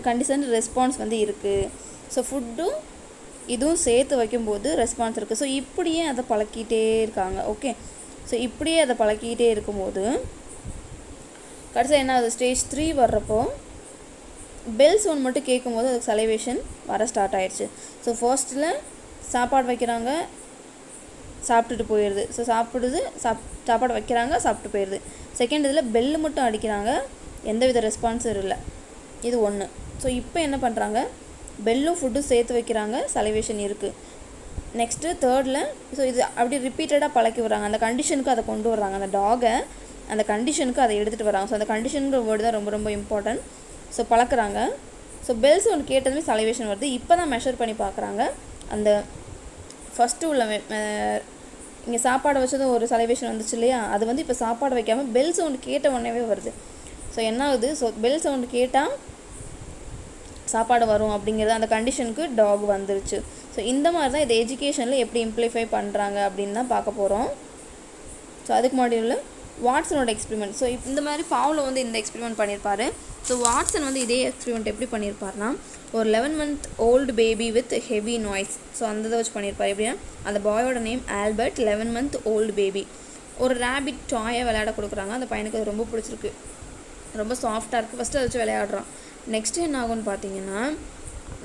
கண்டிஷன் ரெஸ்பான்ஸ் வந்து இருக்குது. ஸோ ஃபுட்டும் இதுவும் சேர்த்து வைக்கும்போது ரெஸ்பான்ஸ் இருக்குது. ஸோ இப்படியே அதை பழக்கிட்டே இருக்காங்க. ஓகே, ஸோ இப்படியே அதை பழக்கிட்டே இருக்கும்போது கடைசியாக என்ன ஆகுது, ஸ்டேஜ் 3 வர்றப்போ பெல் சவுண்ட் மட்டும் கேட்கும்போது அதுக்கு சலைவேஷன் வர ஸ்டார்ட் ஆயிடுச்சு. ஸோ ஃபர்ஸ்ட்டில் சாப்பாடு வைக்கிறாங்க, சாப்பிட்டுட்டு போயிடுது. ஸோ சாப்பாடு வைக்கிறாங்க, சாப்பிட்டு போயிடுது. செகண்ட் இதில் பெல்லு மட்டும் அடிக்கிறாங்க, எந்தவித ரெஸ்பான்ஸும் இல்லை. இது 1. ஸோ இப்போ என்ன பண்ணுறாங்க, பெல்லும் ஃபுட்டும் சேர்த்து வைக்கிறாங்க, சலைவேஷன் இருக்குது. நெக்ஸ்ட்டு தேர்டில் ஸோ இது அப்படி ரிப்பீட்டடாக பழக்கி வராங்க, அந்த கண்டிஷனுக்கு அதை கொண்டு வர்றாங்க, அந்த டாகை அந்த கண்டிஷனுக்கு அதை எடுத்துகிட்டு வராங்க. ஸோ அந்த கண்டிஷனுங்கிற வேர்டு தான் ரொம்ப ரொம்ப இம்பார்ட்டன்ட். ஸோ பழக்கிறாங்க. ஸோ பெல்ஸ் ஒன்று கேட்டதுமே சலைவேஷன் வருது. இப்போ தான் மெஷர் பண்ணி பார்க்குறாங்க, அந்த ஃபஸ்ட்டு உள்ள இங்கே சாப்பாடு வச்சதும் ஒரு சலைவேஷன் வந்துச்சு இல்லையா, அது வந்து இப்போ சாப்பாடு வைக்காமல் பெல் சவுண்டு கேட்ட உடனே வருது. ஸோ என்ன ஆகுது, ஸோ பெல் சவுண்டு கேட்டால் சாப்பாடு வரும் அப்படிங்கிறது அந்த கண்டிஷனுக்கு டாக் வந்துருச்சு. ஸோ இந்த மாதிரி தான் இது எஜுகேஷனில் எப்படி இம்ப்ளிஃபை பண்ணுறாங்க அப்படின்னு தான் பார்க்க போகிறோம். ஸோ அதுக்கு முன்னாடி உள்ள வாட்சனோட எக்ஸ்பெரிமெண்ட். ஸோ இந்த மாதிரி பாவ்லோ வந்து இந்த எக்ஸ்பெரிமெண்ட் பண்ணியிருப்பாரு. ஸோ வாட்சன் வந்து இதே எக்ஸ்பெரிமெண்ட் எப்படி பண்ணியிருப்பாருனா, ஒரு 11 month old baby with heavy noise. So அந்த இதை வச்சு பண்ணியிருப்பார். எப்படின்னா, அந்த பாயோட name Albert, 11 month old baby. ஒரு ரேபிட் டாயை விளையாட கொடுக்குறாங்க, அந்த பையனுக்கு அது ரொம்ப பிடிச்சிருக்கு, ரொம்ப சாஃப்டாக இருக்குது. ஃபஸ்ட்டு அதை வச்சு விளையாடுறான். நெக்ஸ்ட்டு என்ன ஆகும்னு பார்த்தீங்கன்னா,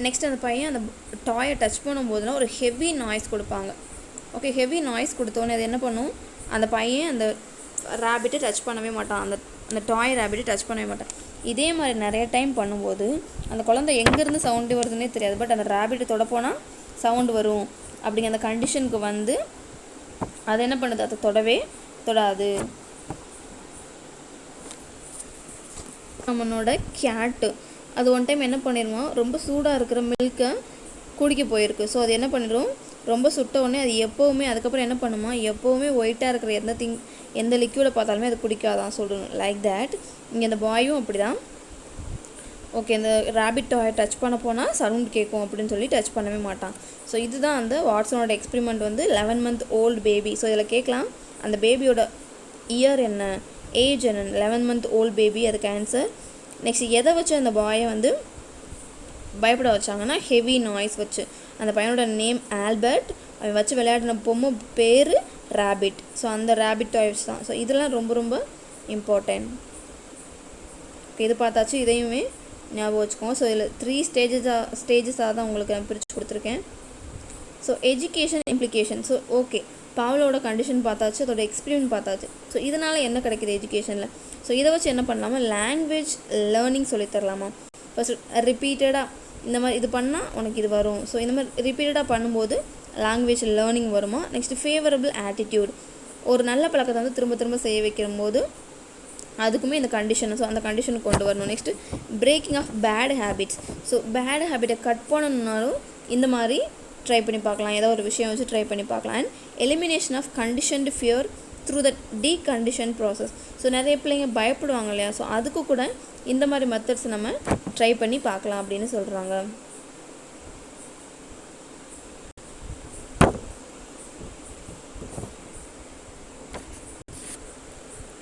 நெக்ஸ்ட் அந்த பையன் அந்த டாயை டச் பண்ணும்போதுனா ஒரு ஹெவி நாய்ஸ் கொடுப்பாங்க. ஓகே, ஹெவி நாய்ஸ் கொடுத்தோன்னே அது என்ன பண்ணும், அந்த பையன் அந்த ரேபிட்டை டச் பண்ணவே மாட்டான், அந்த டாய் ரேபிட்டை டச் பண்ணவே மாட்டான். இதே மாதிரி நிறைய டைம் பண்ணும்போது அந்த குழந்தை எங்கேருந்து சவுண்டு வருதுன்னே தெரியாது, பட் அந்த ரேபிட்டை தொட போனால் சவுண்டு வரும் அப்படிங்கிற அந்த கண்டிஷனுக்கு வந்து அது என்ன பண்ணுது, அதை தொடவே தொடாது. நம்மளோட கேட்டு அது ஒன் டைம் என்ன பண்ணிடுவோம், ரொம்ப சூடாக இருக்கிற மில்கை குடிக்க போயிருக்கு. ஸோ அது என்ன பண்ணிடும், ரொம்ப சுட்ட உடனே அது எப்போவுமே அதுக்கப்புறம் என்ன பண்ணுமா, எப்போவுமே ஒயிட்டாக இருக்கிற எந்த லிக்யூடை பார்த்தாலுமே அது குடிக்காதான் சொல்லணும். லைக் தேட் இங்கே இந்த பாயும் அப்படி தான். ஓகே, இந்த ரேபிட் டாயை டச் பண்ண போனால் சவுண்ட் கேட்கும் அப்படின்னு சொல்லி டச் பண்ணவே மாட்டான். ஸோ இதுதான் அந்த வாட்சனோட எக்ஸ்பெரிமெண்ட் வந்து 11 month old பேபி. ஸோ இதில் கேட்கலாம், அந்த பேபியோட இயர் என்ன, ஏஜ் என்ன, 11 month old பேபி, அதுக்கு ஆன்சர். நெக்ஸ்ட் எதை வச்சு அந்த பாயை வந்து பயப்பட வச்சாங்கன்னா, ஹெவி நாய்ஸ் வச்சு. அந்த பையனோட நேம் ஆல்பர்ட், அவன் வச்சு விளையாடின பொம்மை பேர் ரேபிட். ஸோ அந்த ரேபிட் டாய்ஸ் தான். ஸோ இதெல்லாம் ரொம்ப ரொம்ப இம்பார்ட்டன்ட். ஓகே, இது பார்த்தாச்சு, இதையுமே ஞாபகம் வச்சுக்கோங்க. ஸோ இதில் 3 ஸ்டேஜஸாக தான் உங்களுக்கு நான் பிரித்து கொடுத்துருக்கேன். So education implication. So okay, பாவ்லோவோட கண்டிஷன் பார்த்தாச்சு, அதோட எக்ஸ்பெரிமெண்ட் பார்த்தாச்சு. ஸோ இதனால் என்ன கிடைக்கிது எஜுகேஷனில்? ஸோ இதை வச்சு என்ன பண்ணலாமா, லாங்குவேஜ் லேர்னிங் சொல்லித்தரலாமா. ஃபஸ்ட்டு ரிப்பீட்டடாக இந்த மாதிரி இது பண்ணால் உனக்கு இது வரும். ஸோ இந்த மாதிரி ரிப்பீட்டடாக பண்ணும்போது லாங்குவேஜ் லேர்னிங் வருமா. நெக்ஸ்ட்டு ஃபேவரபிள் ஆட்டிடியூட், ஒரு நல்ல பழக்கத்தை வந்து திரும்ப திரும்ப செய்ய வைக்கும் போது அதுக்குமே இந்த கண்டிஷன், ஸோ அந்த கண்டிஷனுக்கு கொண்டு வரணும். Next breaking of bad habits, so bad ஹேபிட்டை கட் பண்ணணுன்னாலும் இந்த மாதிரி ட்ரை பண்ணி பார்க்கலாம், ஏதோ ஒரு விஷயம் வச்சு ட்ரை பண்ணி பார்க்கலாம். And elimination of conditioned fear through the decondition process, so நிறைய பிள்ளைங்க பயப்படுவாங்க இல்லையா, ஸோ அதுக்கு கூட இந்த மாதிரி மெத்தட்ஸ் நம்ம ட்ரை பண்ணி பார்க்கலாம் அப்படின்னு சொல்கிறாங்க.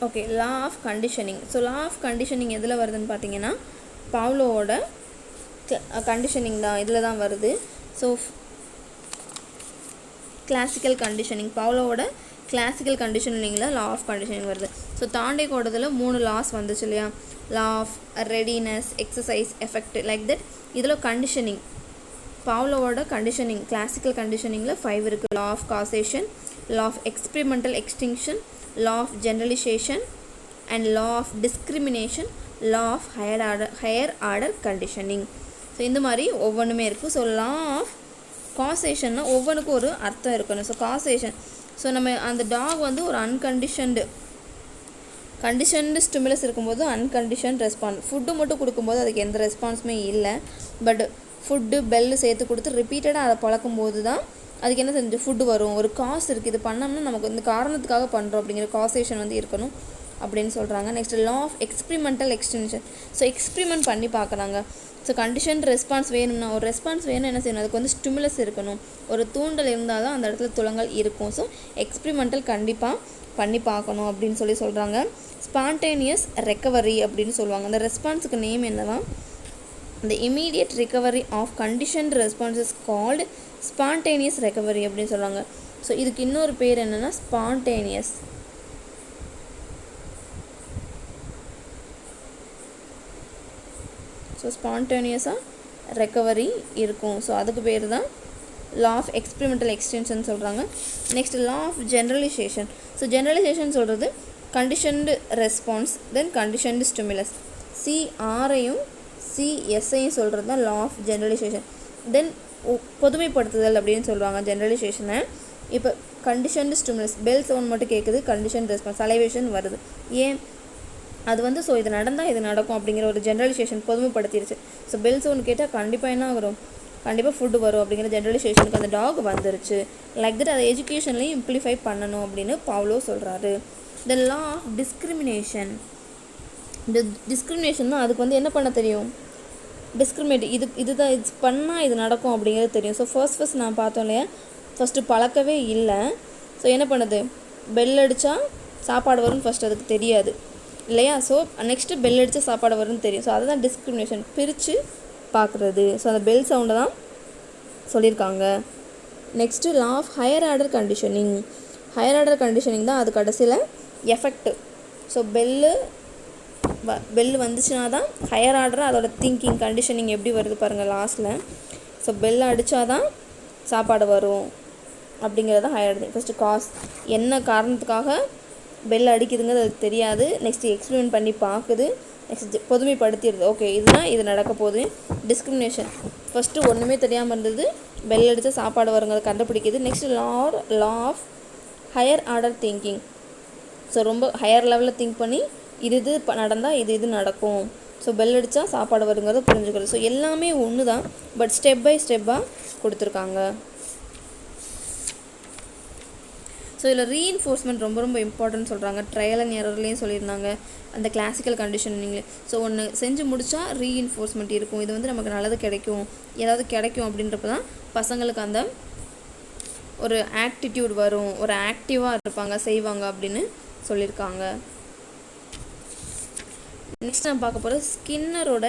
Okay, law of conditioning. So law of conditioning எதில் வருதுன்னு பார்த்தீங்கன்னா பாவ்லோவோட கண்டிஷனிங் தான், இதில் தான் வருது. ஸோ கிளாசிக்கல் கண்டிஷனிங், பாவ்லோவோட கிளாசிக்கல் கண்டிஷனிங்கில் லா ஆஃப் கண்டிஷனிங் வருது. ஸோ தாண்டேகோடத்தில் 3 லாஸ் வந்துச்சு இல்லையா, law of readiness, exercise, effect, like that. இதில் கண்டிஷனிங், பாவ்லோவோட கண்டிஷனிங் கிளாசிக்கல் கண்டிஷனிங்கில் 5 இருக்குது. Law of causation, law of experimental extinction, law of generalization and law of discrimination, law of higher order conditioning. So இந்த மாதிரி ஒவ்வொன்றுமே இருக்குது. ஸோ லா ஆஃப் காசேஷன்னா ஒவ்வொன்றுக்கும் ஒரு அர்த்தம் இருக்கணும். ஸோ காசேஷன், ஸோ நம்ம அந்த டாக் வந்து ஒரு கண்டிஷன்டு ஸ்டிமுலஸ் இருக்கும்போது அன்கண்டிஷன் ரெஸ்பான்ஸ், ஃபுட்டு மட்டும் கொடுக்கும்போது அதுக்கு எந்த ரெஸ்பான்ஸுமே இல்லை. பட் ஃபுட்டு பெல்லு சேர்த்து கொடுத்து ரிப்பீட்டடாக அதை பழக்கும்போது தான் அதுக்கு என்ன செஞ்சு ஃபுட்டு வரும். ஒரு காசு இருக்குது, இது பண்ணோம்னா நமக்கு இந்த காரணத்துக்காக பண்ணுறோம் அப்படிங்கிற காசேஷன் வந்து இருக்கணும் அப்படின்னு சொல்கிறாங்க. Next law of experimental extension, so experiment பண்ணி பார்க்குறாங்க. ஸோ கண்டிஷன் ரெஸ்பான்ஸ் வேணும்னா, ஒரு ரெஸ்பான்ஸ் வேணும் என்ன செய்யணும், அதுக்கு வந்து ஸ்டிமுலஸ் இருக்கணும், ஒரு தூண்டல் இருந்தால் தான் அந்த இடத்துல துலங்கல் இருக்கும். ஸோ எக்ஸ்பெரிமெண்டல் கண்டிப்பாக பண்ணி பார்க்கணும் அப்படின்னு சொல்கிறாங்க. ஸ்பான்டேனியஸ் ரெக்கவரி அப்படின்னு சொல்லுவாங்க. அந்த ரெஸ்பான்ஸுக்கு நேம் என்னன்னா, the immediate recovery of conditioned response is called spontaneous recovery அப்படின்னு சொல்கிறாங்க. ஸோ இதுக்கு இன்னொரு பேர் என்னென்னா ஸ்பான்டேனியஸ். ஸோ ஸ்பான்டேனியஸாக ரெக்கவரி இருக்கும். ஸோ அதுக்கு பேர் தான் லா ஆஃப் எக்ஸ்பெரிமெண்டல் எக்ஸ்டென்ஷன் சொல்கிறாங்க. Next law of generalisation. So generalisation சொல்கிறது conditioned response then conditioned stimulus, சிஆரையும் சிஎஸ்ஐயும் சொல்கிறது தான் லா ஆஃப் ஜென்ரலைசேஷன். தென் பொதுமைப்படுத்துதல் அப்படின்னு சொல்லுவாங்க ஜென்ரலைசேஷனை. இப்போ கண்டிஷன்டு ஸ்டிமுலஸ், பெல் சவுண்ட் மட்டும் கேட்குது, கண்டிஷன் ரெஸ்பான்ஸ் சலைவேஷன் வருது. ஏன் அது வந்து ஸோ இது நடந்தால் இது நடக்கும் அப்படிங்கிற ஒரு ஜென்ரலைசேஷன் பொதுமைப்படுத்திடுச்சு. ஸோ பெல் சவுண்ட் கேட்டால் கண்டிப்பாக என்ன வரும், கண்டிப்பாக ஃபுட்டு வரும் அப்படிங்கிற ஜென்ரலைசேஷனுக்கு அந்த டாக் வந்துருச்சு. லைக் தட் அதை எஜுகேஷன்லேயும் இம்ப்ளிஃபை பண்ணணும் அப்படின்னு பாவ்லோ சொல்கிறாரு. த லா ஆஃப் டிஸ்கிரிமினேஷன். இந்த டிஸ்கிரிமினேஷன் தான் அதுக்கு வந்து என்ன பண்ண தெரியும், டிஸ்கிரிமினேட், இதுதான் இது பண்ணால் இது நடக்கும் அப்படிங்கிறது தெரியும். ஸோ ஃபர்ஸ்ட் நான் பார்த்தோம் இல்லையா, ஃபஸ்ட்டு பழக்கவே இல்லை. ஸோ என்ன பண்ணுது, பெல் அடித்தா சாப்பாடு வரும்னு ஃபஸ்ட்டு அதுக்கு தெரியாது இல்லையா. ஸோ நெக்ஸ்ட்டு பெல் அடித்தா சாப்பாடு வரும்னு தெரியும். ஸோ அதுதான் டிஸ்கிரிமினேஷன், பிரித்து பார்க்குறது. ஸோ அந்த பெல் சவுண்டை தான் சொல்லியிருக்காங்க. Next law of higher order conditioning. Higher order conditioning தான் அது கடைசியில் எஃபெக்ட். ஸோ பெல்லு வந்துச்சுன்னா தான் ஹையர் ஆர்டராக அதோட திங்கிங் கண்டிஷனிங் எப்படி வருது பாருங்கள் லாஸ்ட்டில். ஸோ பெல் அடித்தா தான் சாப்பாடு வரும் அப்படிங்கிறது தான் ஹையர் ஆர்டர். ஃபஸ்ட்டு காஸ், என்ன காரணத்துக்காக பெல் அடிக்குதுங்கிறது அதுக்கு தெரியாது. நெக்ஸ்ட்டு எக்ஸ்பிளைன் பண்ணி பார்க்குது. நெக்ஸ்ட் பொதுமைப்படுத்திடுது, ஓகே இதுதான் இது நடக்க போகுது. டிஸ்கிரிமினேஷன், ஃபஸ்ட்டு ஒன்றுமே தெரியாமல் இருந்தது, பெல் அடித்தா சாப்பாடு வருங்கிறத கண்டுபிடிக்குது. Next law of higher order thinking. So ரொம்ப ஹையர் லெவலில் திங்க் பண்ணி இது நடந்தால் இது நடக்கும், ஸோ பெல் அடித்தா சாப்பாடு வருங்கிறத புரிஞ்சுக்கிறது. ஸோ எல்லாமே ஒன்று தான், பட் ஸ்டெப் பை ஸ்டெப்பாக கொடுத்துருக்காங்க. ஸோ இதில் ரீஇன்ஃபோர்ஸ்மெண்ட் ரொம்ப ரொம்ப இம்பார்ட்டன்ட் சொல்கிறாங்க. ட்ரையல் அண்ட் எரர்லேயும் சொல்லியிருந்தாங்க அந்த கிளாசிக்கல் கண்டிஷனிங்லேயே. ஸோ ஒன்று செஞ்சு முடித்தா ரீஇன்ஃபோர்ஸ்மெண்ட் இருக்கும், இது வந்து நமக்கு நல்லது கிடைக்கும், ஏதாவது கிடைக்கும் அப்படின்றப்ப தான் பசங்களுக்கு அந்த ஒரு ஆக்டிடியூட் வரும், ஒரு ஆக்டிவாக இருப்பாங்க, செய்வாங்க அப்படின்னு சொல்லியிருக்காங்க. நெக்ஸ்ட் நான் பார்க்க போகிறது ஸ்கின்னரோட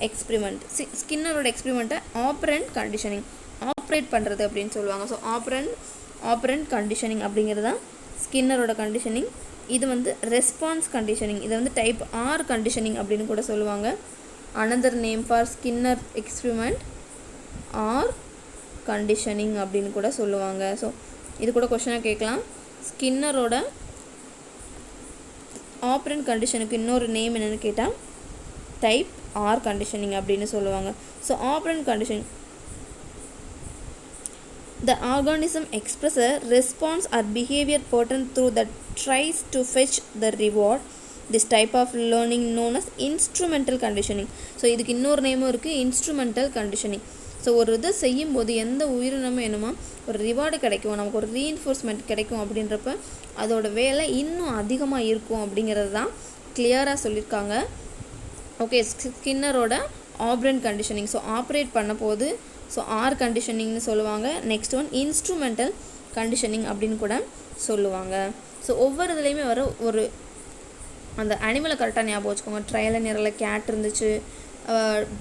எக்ஸ்பிரிமெண்ட். ஸ்கின்னரோட எக்ஸ்பிரிமெண்ட்டை ஆப்ரண்ட் கண்டிஷனிங், ஆப்ரேட் பண்ணுறது அப்படின்னு சொல்லுவாங்க. ஸோ ஆப்ரண்ட் கண்டிஷனிங் அப்படிங்கிறது தான் ஸ்கின்னரோட கண்டிஷனிங். இது வந்து ரெஸ்பான்ஸ் கண்டிஷனிங், இதை வந்து டைப் ஆர் கண்டிஷனிங் அப்படின்னு கூட சொல்லுவாங்க. Another name for Skinner experiment or conditioning அப்படின்னு கூட சொல்லுவாங்க. ஸோ இது கூட கொஷனாக கேட்கலாம். ஸ்கின்னரோட ஆப்ரண்ட் கண்டிஷனுக்கு இன்னொரு நேம் என்னென்னு கேட்டால் டைப் ஆர் கண்டிஷனிங் அப்படின்னு சொல்லுவாங்க. So operand condition, the organism express a response or behavior pattern through that tries to fetch the reward. This type of learning known as instrumental conditioning. So இதுக்கு இன்னொரு நேமும் இருக்குது, instrumental conditioning. So ஒரு இது செய்யும்போது எந்த உயிரினமும் என்னமோ ஒரு ரிவார்டு கிடைக்கும், நமக்கு ஒரு ரீஎன்ஃபோர்ஸ்மெண்ட் கிடைக்கும் அப்படின்றப்ப அதோட வேலை இன்னும் அதிகமாக இருக்கும் அப்படிங்கிறது தான் கிளியராக சொல்லியிருக்காங்க. ஓகே, ஸ்கின்னரோட ஆப்ரண்ட் கண்டிஷனிங். ஸோ ஆப்ரேட் பண்ண போது ஸோ ஆர் கண்டிஷனிங்னு சொல்லுவாங்க. நெக்ஸ்ட் ஒன் இன்ஸ்ட்ருமெண்டல் கண்டிஷனிங் அப்படின்னு கூட சொல்லுவாங்க. ஸோ ஒவ்வொரு இதுலேயுமே வர ஒரு அந்த அனிமலை கரெக்டாக ஞாபகம் வச்சுக்கோங்க. ட்ரையல் நிரலில் கேட் இருந்துச்சு,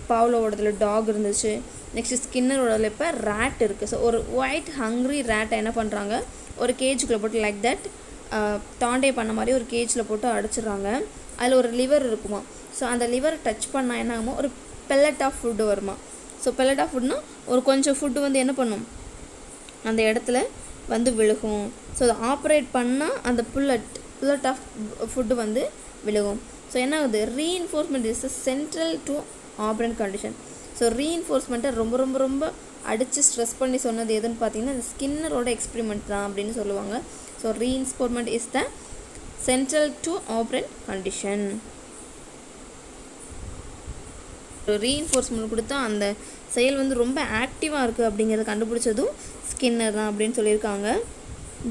பாவ்லோவோடதில் டாக் இருந்துச்சு, நெக்ஸ்ட்டு ஸ்கின்னரோடதில் இப்போ ரேட் இருக்குது. ஸோ ஒரு ஒயிட் ஹங்க்ரி ரேட்டை என்ன பண்ணுறாங்க, ஒரு கேஜுக்குள்ளே போட்டு லைக் தட் தாண்டே பண்ண மாதிரி ஒரு கேஜில் போட்டு அடிச்சிடுறாங்க. அதில் ஒரு லிவர் இருக்குமா. ஸோ அந்த லிவரை டச் பண்ணால் என்ன ஆகுமோ, ஒரு பெல்லட் ஆஃப் ஃபுட்டு வருமா. ஸோ பெல்லட் ஆஃப் ஃபுட்னா ஒரு கொஞ்சம் ஃபுட்டு வந்து என்ன பண்ணும், அந்த இடத்துல வந்து விழுகும். ஸோ அதை ஆப்ரேட் பண்ணால் அந்த புல்லட் ஆஃப் ஃபுட்டு வந்து விழுகும். ஸோ என்ன ஆகுது, reinforcement is central to operant condition. So ரீஎன்ஃபோர்ஸ்மெண்ட்டை ரொம்ப ரொம்ப ரொம்ப அடித்து ஸ்ட்ரெஸ் பண்ணி சொன்னது எதுன்னு பார்த்தீங்கன்னா இந்த ஸ்கின்னரோட எக்ஸ்பெரிமெண்ட் தான் அப்படின்னு சொல்லுவாங்க. So reinforcement is the central to operant condition. Reinforcement கொடுத்தா அந்த செயல் வந்து ரொம்ப ஆக்டிவாக இருக்குது அப்படிங்கிறத கண்டுபிடிச்சதும் ஸ்கின்னர் தான் அப்படின்னு சொல்லியிருக்காங்க.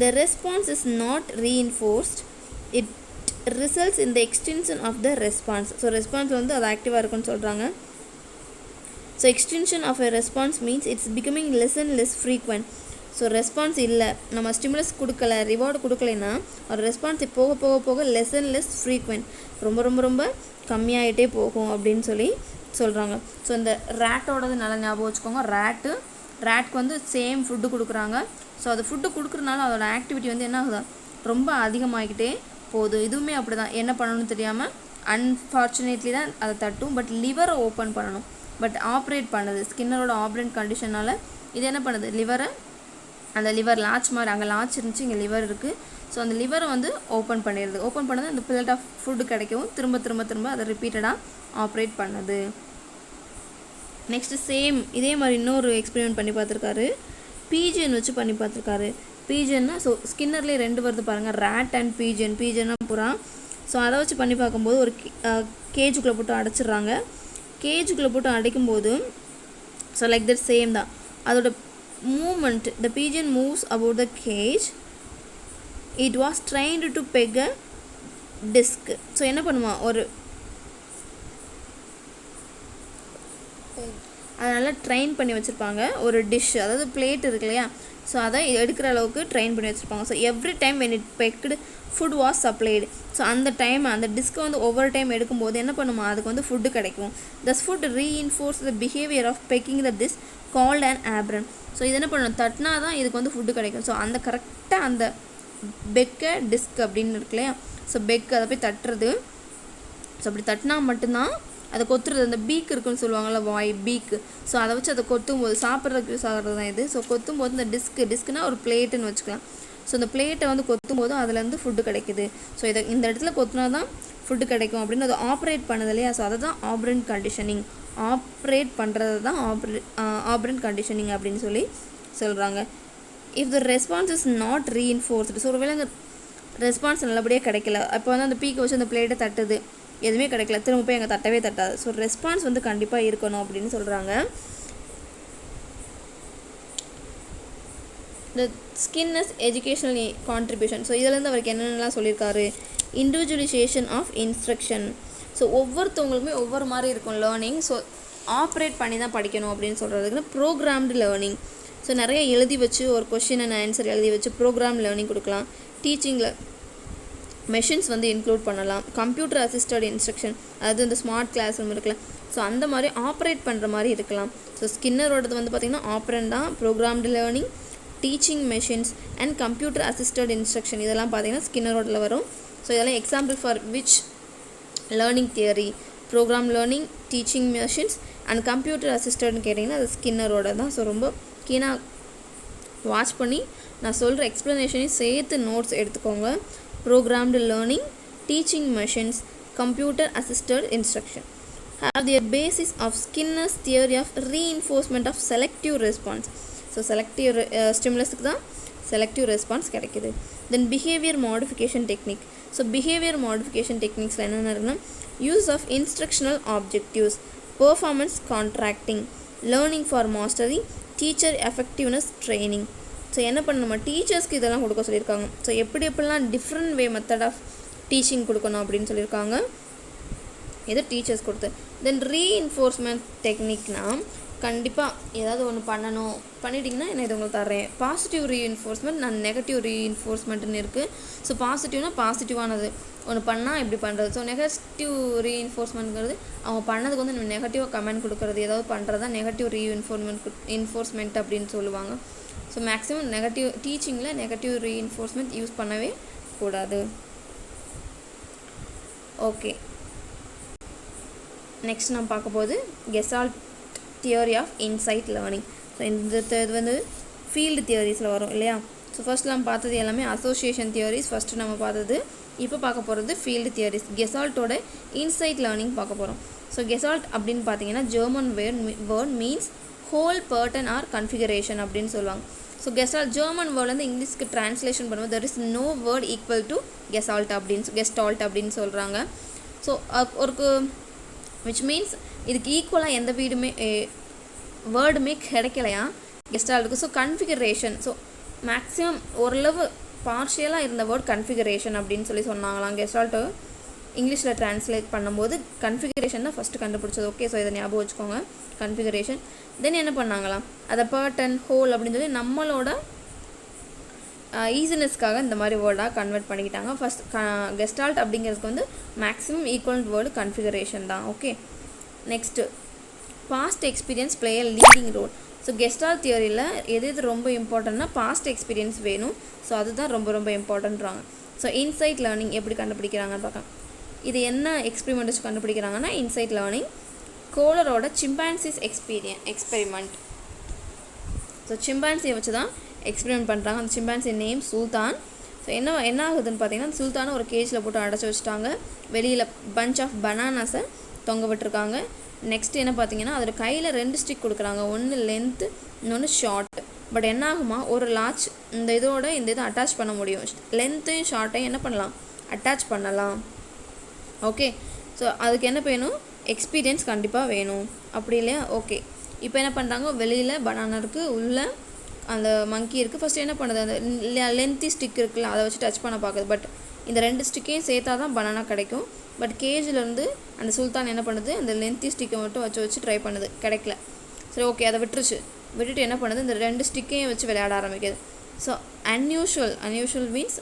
The response is not reinforced. It results in the extension of the response. So response வந்து அது ஆக்டிவாக இருக்குன்னு சொல்கிறாங்க. So extension of a response means it's becoming less and less frequent. So response இல்லை, நம்ம ஸ்டிமுலஸ் கொடுக்கல, ரிவார்டு கொடுக்கலைன்னா ஒரு response போக போக போக லெஸ் அண்ட் லெஸ் ஃப்ரீக்வெண்ட், ரொம்ப ரொம்ப ரொம்ப கம்மியாகிட்டே போகும் அப்படின்னு சொல்லி சொல்கிறாங்க. ஸோ இந்த ரேட்டோடது நல்லா ஞாபகம் வச்சுக்கோங்க. ரேட்க்கு வந்து சேம் ஃபுட்டு கொடுக்குறாங்க. ஸோ அது ஃபுட்டு கொடுக்குறனால அதோட ஆக்டிவிட்டி வந்து என்ன ஆகுதா, ரொம்ப அதிகமாகிக்கிட்டே போகுது. இதுவுமே அப்படி தான், என்ன பண்ணணும்னு தெரியாமல் அன்ஃபார்ச்சுனேட்லி தான் அதை தட்டும். பட் லிவரை ஓப்பன் பண்ணணும், பட் ஆப்ரேட் பண்ணுது. ஸ்கின்னரோட ஆப்ரண்ட் கண்டிஷனால் இது என்ன பண்ணுது, லிவரை, அந்த லிவர் லாச் மாதிரி, அங்கே லாச் இருந்துச்சு, இங்கே லிவர் இருக்குது. ஸோ அந்த லிவரை வந்து ஓப்பன் பண்ணிடுது. ஓப்பன் பண்ணது அந்த பிளேட் ஆஃப் ஃபுட்டு கிடைக்கவும் திரும்ப திரும்ப திரும்ப அதை ரிப்பீட்டடாக ஆப்ரேட் பண்ணுது. நெக்ஸ்ட்டு சேம் இதே மாதிரி இன்னொரு எக்ஸ்பெரிமெண்ட் பண்ணி பார்த்துருக்காரு. பீஜன் வச்சு பண்ணி பார்த்துருக்காரு. பீஜன்னா ஸோ ஸ்கின்னர்லேயே ரெண்டு வருது பாருங்கள், ரேட் அண்ட் பீஜன். பீஜன்னா புறா. ஸோ அதை வச்சு பண்ணி பார்க்கும்போது ஒரு கேஜுக்குள்ளே போட்டு அடைச்சிட்றாங்க. கேஜுக்குள்ளே போட்டு அடைக்கும்போது ஸோ லைக் தட் சேம் தான் அதோட moment. The pigeon moves about the cage. It was trained to peck a disk. So என்ன பண்ணுவான், ஒரு அதனால் ட்ரெயின் பண்ணி வச்சுருப்பாங்க ஒரு டிஷ், அதாவது பிளேட் இருக்கு இல்லையா. ஸோ அதை எடுக்கிற அளவுக்கு ட்ரெயின் பண்ணி வச்சுருப்பாங்க. So every time when it pecked food was supplied. So அந்த டைம் அந்த டிஸ்கை வந்து ஒவ்வொரு டைம் எடுக்கும்போது என்ன பண்ணுமா, அதுக்கு வந்து ஃபுட்டு கிடைக்கும். Thus food reinforce the behaviour of pecking the dish called and operant. So இது என்ன பண்ணணும், தட்டினா தான் இதுக்கு வந்து ஃபுட்டு கிடைக்கும். ஸோ அந்த கரெக்டாக அந்த பெக்கை டிஸ்க் அப்படின்னு இருக்கு இல்லையா. ஸோ பெக் அதை போய் தட்டுறது. ஸோ அப்படி தட்டினா மட்டும்தான் அதை கொத்துறது. அந்த பீக் இருக்குன்னு சொல்லுவாங்கள்ல, வாய் பீக்கு. ஸோ அதை வச்சு அதை கொத்தும் போது சாப்பிட்றதுக்கு சாகிறது தான் இது. ஸோ கொத்தும் போது இந்த டிஸ்க்குனால் ஒரு பிளேட்டுன்னு வச்சுக்கலாம். ஸோ இந்த பிளேட்டை வந்து கொத்தும் போது அதுலேருந்து ஃபுட்டு கிடைக்குது. ஸோ இதை இந்த இடத்துல கொத்துனா தான் ஃபுட்டு கிடைக்கும் அப்படின்னு அதை ஆப்ரேட் பண்ணது இல்லையா. ஸோ அதை தான் ஆப்ரண்ட் கண்டிஷனிங். ஆப்ரேட் பண்ணுறது தான் ஆப்ரண்ட் கண்டிஷனிங் அப்படின்னு சொல்லி சொல்கிறாங்க. If the response is not reinforced. So ஒருவேளை அந்த ரெஸ்பான்ஸ் நல்லபடியாக கிடைக்கல, அப்போ வந்து அந்த பீக்கை வச்சு அந்த பிளேட்டை தட்டுது, எதுவுமே கிடைக்கல, திரும்ப போய் எங்கள் தட்டவே தட்டாது. ஸோ ரெஸ்பான்ஸ் வந்து கண்டிப்பாக இருக்கணும் அப்படின்னு சொல்கிறாங்க. இந்த ஸ்கின்னஸ் எஜுகேஷனல் கான்ட்ரிபியூஷன். ஸோ இதுலேருந்து அவருக்கு என்னென்னலாம் சொல்லியிருக்காரு, இண்டிவிஜுவலைசேஷன் ஆஃப் இன்ஸ்ட்ரக்ஷன். ஸோ ஒவ்வொருத்தவங்களுக்குமே ஒவ்வொரு மாதிரி இருக்கும் லேர்னிங். ஸோ ஆப்ரேட் பண்ணி தான் படிக்கணும் அப்படின்னு சொல்கிறதுக்கு ப்ரோக்ராம்டு லேர்னிங். ஸோ நிறைய எழுதி வச்சு ஒரு கொஷின் அண்ட் ஆன்சர் எழுதி வச்சு ப்ரோக்ராம் லேர்னிங் கொடுக்கலாம். டீச்சிங்கில் மெஷின்ஸ் வந்து இன்க்ளூட் பண்ணலாம். கம்ப்யூட்டர் அசிஸ்டட் இன்ஸ்ட்ரக்ஷன், அதாவது இந்த ஸ்மார்ட் கிளாஸ் ரூம் இருக்குல்ல. ஸோ அந்த மாதிரி ஆப்ரேட் பண்ணுற மாதிரி இருக்கலாம். ஸோ ஸ்கின்னரோடது வந்து பார்த்திங்கன்னா ஆப்ரண்ட் தான். Programmed learning, teaching machines and computer assisted instruction இதெல்லாம் பார்த்திங்கன்னா ஸ்கின்னரோடில் வரும். ஸோ இதெல்லாம் example for which learning theory, program learning, teaching machines and computer அசிஸ்டட்னு கேட்டிங்கன்னா அது ஸ்கின்னரோட தான். ஸோ ரொம்ப கீனாக வாட்ச் பண்ணி நான் சொல்கிற எக்ஸ்ப்ளனேஷனையும் சேர்த்து நோட்ஸ் எடுத்துக்கோங்க. Programmed learning, teaching machines, computer assisted instruction have their basis of Skinner's theory of reinforcement of selective response. So selective ஸ்டிமுலஸுக்கு தான் செலக்டிவ் ரெஸ்பான்ஸ் கிடைக்குது. Then behaviour modification technique. So behaviour modification டெக்னிக்ஸில் என்னென்ன இருக்குன்னா use of instructional objectives, performance contracting, learning for mastery, teacher effectiveness training. So என்ன பண்ணணுமா, டீச்சர்ஸ்க்கு இதெல்லாம் கொடுக்க சொல்லியிருக்காங்க. ஸோ எப்படிலாம் different way method of teaching கொடுக்கணும் அப்படின்னு சொல்லியிருக்காங்க. இது டீச்சர்ஸ் கொடுத்து. தென் ரீஇன்ஃபோர்ஸ்மெண்ட் டெக்னிக்னால் கண்டிப்பாக ஏதாவது ஒன்று பண்ணிட்டிங்கன்னா என்ன இது உங்களுக்கு தர்றேன். பாசிட்டிவ் ரீஇன்ஃபோர்ஸ்மெண்ட், நான் நெகட்டிவ் ரீஇன்ஃபோர்ஸ்மெண்ட்னு இருக்குது. ஸோ பாசிட்டிவ்னா பாசிட்டிவானது ஒன்று பண்ணால் எப்படி பண்ணுறது. ஸோ நெகட்டிவ் ரீஇன்ஃபோர்ஸ்மெண்ட்ங்கிறது அவங்க பண்ணதுக்கு வந்து நம்ம நெகட்டிவாக கமெண்ட் கொடுக்குறது, ஏதாவது பண்ணுறது தான் நெகட்டிவ் ரீஇன்ஃபோர்ஸ்மெண்ட் அப்படின்னு சொல்லுவாங்க. ஸோ மேக்ஸிமம் நெகட்டிவ் டீச்சிங்கில் நெகட்டிவ் ரீஇன்ஃபோர்ஸ்மெண்ட் யூஸ் பண்ணவே கூடாது. ஓகே, நெக்ஸ்ட் நம்ம பார்க்க போது gestalt theory of insight learning. So இந்த இது வந்து ஃபீல்டு தியரிஸில் வரும் இல்லையா. ஸோ ஃபஸ்ட் நம்ம பார்த்தது எல்லாமே அசோசியேஷன் தியரிஸ் ஃபஸ்ட்டு நம்ம பார்த்தது. இப்போ பார்க்க போகிறது ஃபீல்டு தியரிஸ். கெஸ்டால்ட்டோட இன்சைட் லேர்னிங் பார்க்க போகிறோம். ஸோ கெஸ்டால்ட் அப்படின்னு பார்த்தீங்கன்னா German word means whole pattern or configuration அப்படின்னு சொல்லுவாங்க. ஸோ கெஸ்டால்ட் ஜெர்மன் வேர்ட்லேருந்து இங்கிலீஷ்க்கு ட்ரான்ஸ்லேஷன் பண்ணும்போது there is no word equal to gestalt அப்படின்னு சொல்கிறாங்க. ஸோ ஒரு விச் மீன்ஸ் இதுக்கு ஈக்குவலாக எந்த வேர்டுமே கிடைக்கலையா கெஸ்டால்ட்டுக்கு. ஸோ கன்ஃபிகரேஷன், ஸோ மேக்ஸிமம் ஓரளவு பார்ஷியலாக இருந்த வேர்ட் கன்ஃபிகரேஷன் அப்படின்னு சொன்னாங்களாம். கெஸ்டால்ட்டு இங்கிலீஷில் ட்ரான்ஸ்லேட் பண்ணும்போது கன்ஃபிகரேஷன் தான் ஃபஸ்ட்டு கண்டுபிடிச்சது. ஓகே, ஸோ இதை ஞாபகம் வச்சுக்கோங்க, கன்ஃபிகரேஷன். தென் என்ன பண்ணாங்களாம், அதை பர்டன் ஹோல் அப்படின்னு சொல்லி நம்மளோட ஈஸினஸ்க்காக இந்த மாதிரி வேர்டாக கன்வெர்ட் பண்ணிக்கிட்டாங்க. ஃபஸ்ட் கெஸ்டால்ட் அப்படிங்கிறதுக்கு வந்து மேக்ஸிமம் ஈக்குவலண்ட் வேர்டு கன்ஃபிகரேஷன் தான். Okay, next past experience play a leading role. So gestalt தியரியில் எது ரொம்ப இம்பார்ட்டன்ட்னா பாஸ்ட் எக்ஸ்பீரியன்ஸ் வேணும். ஸோ அதுதான் ரொம்ப இம்பார்ட்டன்ட்றாங்க. ஸோ இன்சைட் லேர்னிங் எப்படி கண்டுபிடிக்கிறாங்கன்னு பார்க்கலாம். இது என்ன எக்ஸ்பெரிமெண்ட் வச்சு கண்டுபிடிக்கிறாங்கன்னா இன்சைட் லேர்னிங் கோலரோட சிம்பான்சிஸ் எக்ஸ்பெரிமெண்ட். ஸோ சிம்பான்சியை வச்சு தான் எக்ஸ்பெரிமெண்ட் பண்ணுறாங்க. அந்த சிம்பான்சி நேம் சுல்தான். ஸோ என்ன ஆகுதுன்னு பார்த்தீங்கன்னா சுல்தானை ஒரு கேஜில் போட்டு அடைச்சி வச்சுட்டாங்க. வெளியில் பஞ்ச் ஆஃப் பனானாஸை தொங்க விட்டுருக்காங்க. நெக்ஸ்ட் என்ன பார்த்தீங்கன்னா அதோட கையில் 2 ஸ்டிக் கொடுக்குறாங்க, ஒன்று லென்த்து இன்னொன்று ஷார்ட். பட் என்ன ஆகுமா, ஒரு லாச் இந்த இதை அட்டாச் பண்ண முடியும். லென்த்தையும் ஷார்ட்டையும் என்ன பண்ணலாம், அட்டாச் பண்ணலாம். ஓகே, ஸோ அதுக்கு என்ன வேணும், எக்ஸ்பீரியன்ஸ் கண்டிப்பாக வேணும், அப்படி இல்லையா. ஓகே, இப்போ என்ன பண்ணுறாங்க, வெளியில் பனானா இருக்குது, உள்ள அந்த மங்கி இருக்குது. ஃபஸ்ட்டு என்ன பண்ணுது, அந்த லென்த்தி ஸ்டிக் இருக்குல்ல அதை வச்சு டச் பண்ண பார்க்குது. பட் இந்த 2 ஸ்டிக்கையும் சேர்த்தா தான் பனானா கிடைக்கும். பட் கேஜிலேருந்து அந்த சுல்தான் என்ன பண்ணுது, அந்த லென்த்தி ஸ்டிக்கை மட்டும் வச்சு ட்ரை பண்ணுது, கிடைக்கல. சரி, ஓகே, அதை விட்டுட்டு என்ன பண்ணுது, இந்த 2 ஸ்டிக்கையும் வச்சு விளையாட ஆரம்பிக்குது. ஸோ அன்யூஷுவல் மீன்ஸ்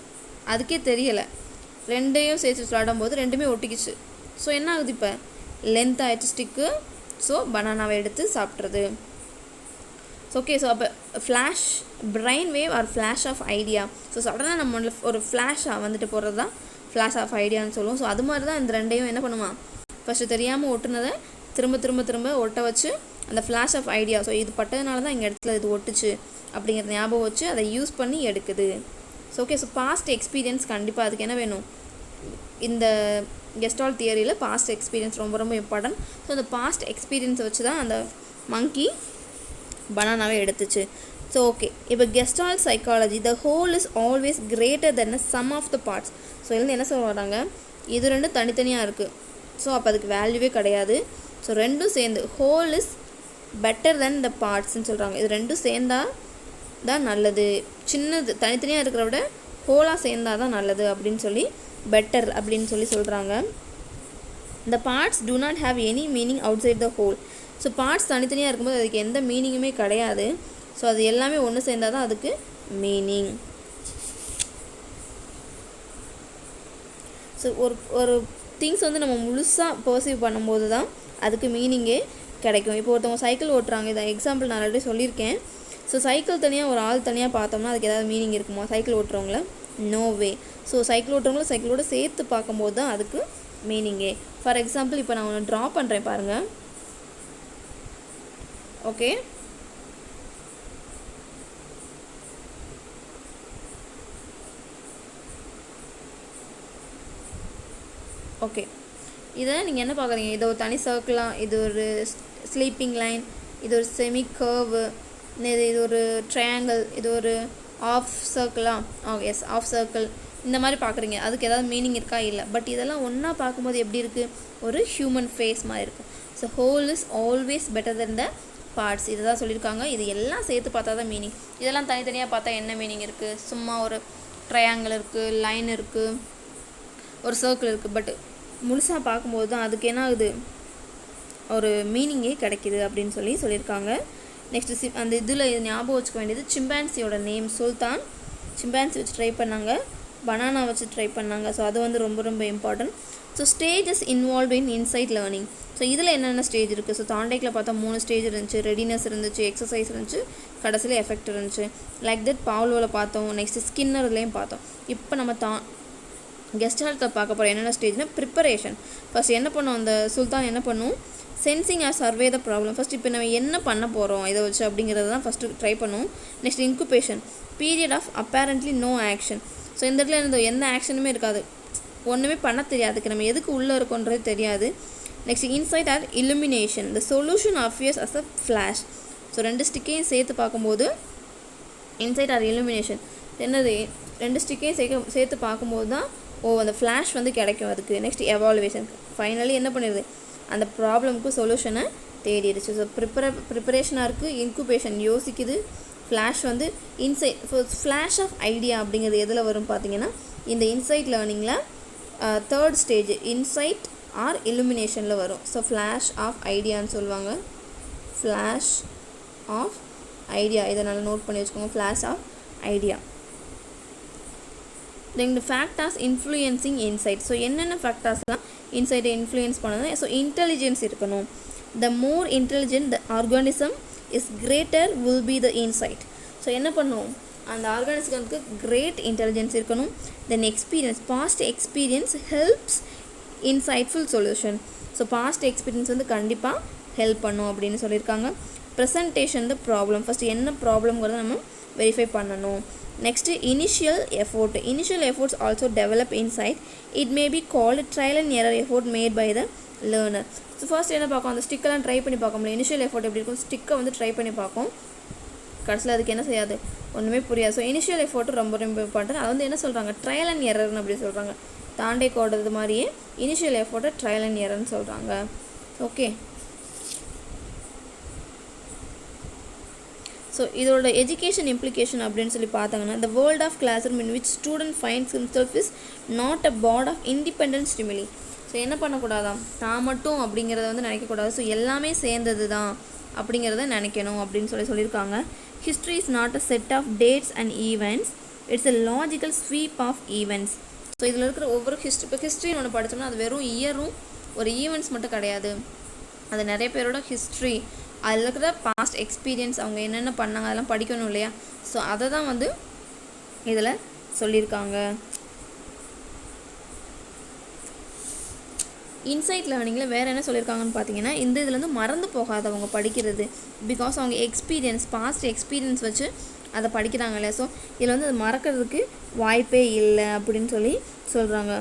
அதுக்கே தெரியலை, 2ஐயும் சேர்த்து விளையாடும் போது 2மே ஒட்டிக்கிச்சு. ஸோ என்ன ஆகுது, இப்போ லென்த் ஆகிடுச்சு ஸ்டிக்கு. ஸோ பனானாவை எடுத்து சாப்பிட்றது. ஓகே, ஸோ அப்போ flash brain wave or flash of idea. So சடனாக நம்ம ஒரு ஃப்ளாஷாக வந்துட்டு போகிறது தான் ஃப்ளாஷ் ஆஃப் ஐடியான்னு சொல்லுவோம். ஸோ அது மாதிரி தான் இந்த 2ஐயும் என்ன பண்ணுமா, ஃபஸ்ட்டு தெரியாமல் ஒட்டுனதை திரும்ப ஒட்ட வச்சு அந்த ஃப்ளாஷ் ஆஃப் ஐடியா, ஸோ இது பட்டதுனால தான் இங்கே இடத்துல இது ஒட்டுச்சு அப்படிங்கிறத ஞாபகம் வச்சு அதை யூஸ் பண்ணி எடுக்குது. So okay, so past experience கண்டிப்பாக அதுக்கு என்ன வேணும், இந்த கெஸ்டால்ட் தியரியில் பாஸ்ட் எக்ஸ்பீரியன்ஸ் ரொம்ப இம்பார்ட்டன்ட். ஸோ அந்த பாஸ்ட் எக்ஸ்பீரியன்ஸை வச்சு தான் அந்த மங்கி பனானாவே எடுத்துச்சு. ஸோ ஓகே, இப்போ gestalt psychology the whole is always greater then sum of the parts. So இதுலேருந்து என்ன சொல்ல வராங்க, இது 2 தனித்தனியாக இருக்குது. ஸோ அப்போ அதுக்கு வேல்யூவே கிடையாது. ஸோ 2ம் சேர்ந்து ஹோல் இஸ் பெட்டர் தென் த பார்ட்ஸ்ன்னு சொல்கிறாங்க. இது 2ம் சேர்ந்தா தான் நல்லது, சின்னது தனித்தனியாக இருக்கிற விட ஹோலாக சேர்ந்தா தான் நல்லது அப்படின்னு சொல்லி பெட்டர் அப்படின்னு சொல்லி சொல்கிறாங்க. the parts do not have any meaning outside the whole. So parts தனித்தனியாக இருக்கும்போது அதுக்கு எந்த மீனிங்குமே கிடையாது. ஸோ அது எல்லாமே ஒன்று சேர்ந்தால் தான் அதுக்கு மீனிங். ஸோ ஒரு திங்ஸ் வந்து நம்ம முழுசாக பர்சீவ் பண்ணும்போது தான் அதுக்கு மீனிங்கே கிடைக்கும். இப்போ ஒருத்தவங்க சைக்கிள் ஓட்டுறாங்க, இதை எக்ஸாம்பிள் நான் ஆல்ரெடி சொல்லியிருக்கேன். ஸோ சைக்கிள் தனியாக ஒரு ஆள் தனியாக பார்த்தோம்னா அதுக்கு ஏதாவது மீனிங் இருக்குமா, சைக்கிள் ஓட்டுறவங்கள நோ வே. ஸோ சைக்கிள் ஓட்டுறவங்கள சைக்கிளோடு சேர்த்து பார்க்கும்போது தான் அதுக்கு மீனிங்கே. ஃபார் எக்ஸாம்பிள் இப்போ நான் ஒன்று ட்ரா பண்ணுறேன் பாருங்கள். ஓகே, ஓகே, இதை நீங்கள் என்ன பார்க்குறீங்க, இது ஒரு தனி சர்க்கிளாக, இது ஒரு ஸ்லீப்பிங் லைன், இது ஒரு செமி கர்வு, இது ஒரு ட்ரையாங்கிள், இது ஒரு ஆஃப் சர்க்கிளாக, எஸ் ஆஃப் சர்க்கிள், இந்த மாதிரி பார்க்குறீங்க. அதுக்கு ஏதாவது மீனிங் இருக்கா? இல்லை. பட் இதெல்லாம் ஒன்றா பார்க்கும்போது எப்படி இருக்குது, ஒரு ஹியூமன் ஃபேஸ் மாதிரி இருக்குது. So whole is always better then the parts, இதை தான் சொல்லியிருக்காங்க. இது எல்லாம் சேர்த்து பார்த்தா தான் மீனிங். இதெல்லாம் தனித்தனியாக பார்த்தா என்ன மீனிங் இருக்குது? சும்மா ஒரு ட்ரையாங்கிள் இருக்குது, லைன் இருக்குது, ஒரு சர்க்கிள் இருக்குது. பட் முழுசாக பார்க்கும்போது தான் அதுக்கு என்ன ஆகுது, ஒரு மீனிங்கே கிடைக்கிது அப்படின்னு சொல்லியிருக்காங்க. நெக்ஸ்ட்டு அந்த இதில் ஞாபகம் வச்சுக்க வேண்டியது, சிம்பான்சியோட நேம் சுல்தான். சிம்பான்சி வச்சு ட்ரை பண்ணாங்க, பனானா வச்சு ட்ரை பண்ணாங்க. ஸோ அது வந்து ரொம்ப ரொம்ப important. So stages involve in inside learning. So இதில் என்னென்ன ஸ்டேஜ் இருக்குது? ஸோ தாண்டைக்கில் பார்த்தா 3 ஸ்டேஜ் இருந்துச்சு. ரெடினஸ் இருந்துச்சு, எக்ஸசைஸ் இருந்துச்சு, கடைசியில் எஃபெக்ட் இருந்துச்சு. லைக் தட் பாவ்லோவில் பார்த்தோம், நெக்ஸ்ட்டு ஸ்கின்னர்லேயும் பார்த்தோம். இப்போ நம்ம கெஸ்டால்ட்டில் பார்க்க போகிறோம் என்னென்ன ஸ்டேஜ்னா ப்ரிப்பரேஷன். ஃபஸ்ட் என்ன பண்ணும், அந்த சுல்தான் என்ன பண்ணும், sensing or survey the problem. First இப்போ நம்ம என்ன பண்ண போகிறோம் இதை வச்சு அப்படிங்கிறது தான் ஃபஸ்ட்டு ட்ரை பண்ணும். Next incubation, period of apparently no action. So இந்த இடத்துல எந்த ஆக்ஷனுமே இருக்காது, ஒன்றுமே பண்ண தெரியாதுக்கு, நம்ம எதுக்கு உள்ளே இருக்கோன்றது தெரியாது. Next insight or illumination, the solution appears as a flash. So 2 ஸ்டிக்கையும் சேர்த்து பார்க்கும்போது இன்சைட் ஆர் illumination என்னது, 2 ஸ்டிக்கையும் சேர்த்து பார்க்கும்போது தான் அந்த ஃப்ளாஷ் வந்து கிடைக்கும் அதுக்கு. நெக்ஸ்ட் எவாலுவேஷன், ஃபைனலி என்ன பண்ணிடுது, அந்த ப்ராப்ளம்க்கு சொல்யூஷனை தேடிடுச்சு. ஸோ ப்ரிப்பரேஷனாக இருக்குது, இன்குபேஷன் யோசிக்குது, ஃப்ளாஷ் வந்து இன்சைட். ஃப்ளாஷ் ஆஃப் ஐடியா அப்படிங்கிறது எதில் வரும் பார்த்தீங்கன்னா, இந்த இன்சைட் லேர்னிங்கில் 3rd ஸ்டேஜ் இன்சைட் ஆர் illuminationல வரும். ஸோ ஃப்ளாஷ் ஆஃப் ஐடியான்னு சொல்லுவாங்க. ஃப்ளாஷ் ஆஃப் ஐடியா, இதை நல்லா நோட் பண்ணி வச்சுக்கோங்க. Flash of idea. Then factors influencing insight. So என்னென்ன ஃபேக்டர்ஸ்லாம் இன்சைட்டை இன்ஃப்ளூயன்ஸ் பண்ணுது? ஸோ இன்டெலிஜென்ஸ் இருக்கணும். The more intelligent the organism is greater will be the insight. So என்ன பண்ணும், அந்த ஆர்கானிசம்க்கு கிரேட் இன்டெலிஜென்ஸ் இருக்கணும். Then experience, past experience helps insightful solution. So past experience வந்து கண்டிப்பாக ஹெல்ப் பண்ணும் அப்படின்னு சொல்லியிருக்காங்க. ப்ரெசன்டேஷன் த ப்ராப்ளம், ஃபஸ்ட்டு என்ன ப்ராப்ளம்ங்கிறத நம்ம வெரிஃபை பண்ணணும். Next initial effort, initial efforts also develop insight. It may be called trial and error effort made by the learner. So first என்ன பார்க்கும், அந்த ஸ்டிக்கெல்லாம் ட்ரை பண்ணி பார்க்க முடியும். இனிஷியல் எஃபோர்ட் எப்படி இருக்கும், ஸ்டிக்கை வந்து ட்ரை பண்ணி பார்க்கும், கடைசியில் அதுக்கு என்ன செய்யாது, ஒன்றுமே புரியாது. ஸோ இனிஷியல் எஃபோர்ட்டு ரொம்ப ரொம்ப இம்பார்ட்டன்ட். அது வந்து என்ன சொல்கிறாங்க, ட்ரையல் அண்ட் எரர்னு அப்படி சொல்கிறாங்க. தாண்டை கோடுறது மாதிரியே இனிஷியல் எஃபோர்ட்டை ட்ரையல் அண்ட் எரர்னு சொல்கிறாங்க. ஓகே, ஸோ இதோட எஜுகேஷன் இம்ப்ளிகேஷன் அப்படின்னு சொல்லி பார்த்தாங்கன்னா, the world of classroom in which student finds himself is not a board of independent stimuli. So என்ன பண்ணக்கூடாதான், தான் மட்டும் அப்படிங்கிறத வந்து நினைக்கக்கூடாது. ஸோ எல்லாமே சேர்ந்தது தான் அப்படிங்கிறத நினைக்கணும் அப்படின்னு சொல்லியிருக்காங்க. History is not a set of dates and events, it's a logical sweep of events. So இதில் இருக்கிற ஒவ்வொரு இப்போ ஹிஸ்ட்ரின்னு ஒன்று படித்தோம்னா அது வெறும் இயரும் ஒரு ஈவெண்ட்ஸ் மட்டும் கிடையாது, அது நிறைய பேரோட ஹிஸ்ட்ரி, அதில் இருக்கிற பாஸ்ட் எக்ஸ்பீரியன்ஸ், அவங்க என்னென்ன பண்ணாங்க அதெல்லாம் படிக்கணும் இல்லையா. ஸோ அதை தான் வந்து இதில் சொல்லியிருக்காங்க. இன்சைட் லேர்னிங்கில் வேறு என்ன சொல்லியிருக்காங்கன்னு பார்த்தீங்கன்னா, இந்த இதில் வந்து மறந்து போகாது அவங்க படிக்கிறது, பிகாஸ் அவங்க எக்ஸ்பீரியன்ஸ், பாஸ்ட் எக்ஸ்பீரியன்ஸ் வச்சு அதை படிக்கிறாங்க இல்லையா. ஸோ இதில் வந்து அது மறக்கிறதுக்கு வாய்ப்பே இல்லை அப்படின்னு சொல்கிறாங்க.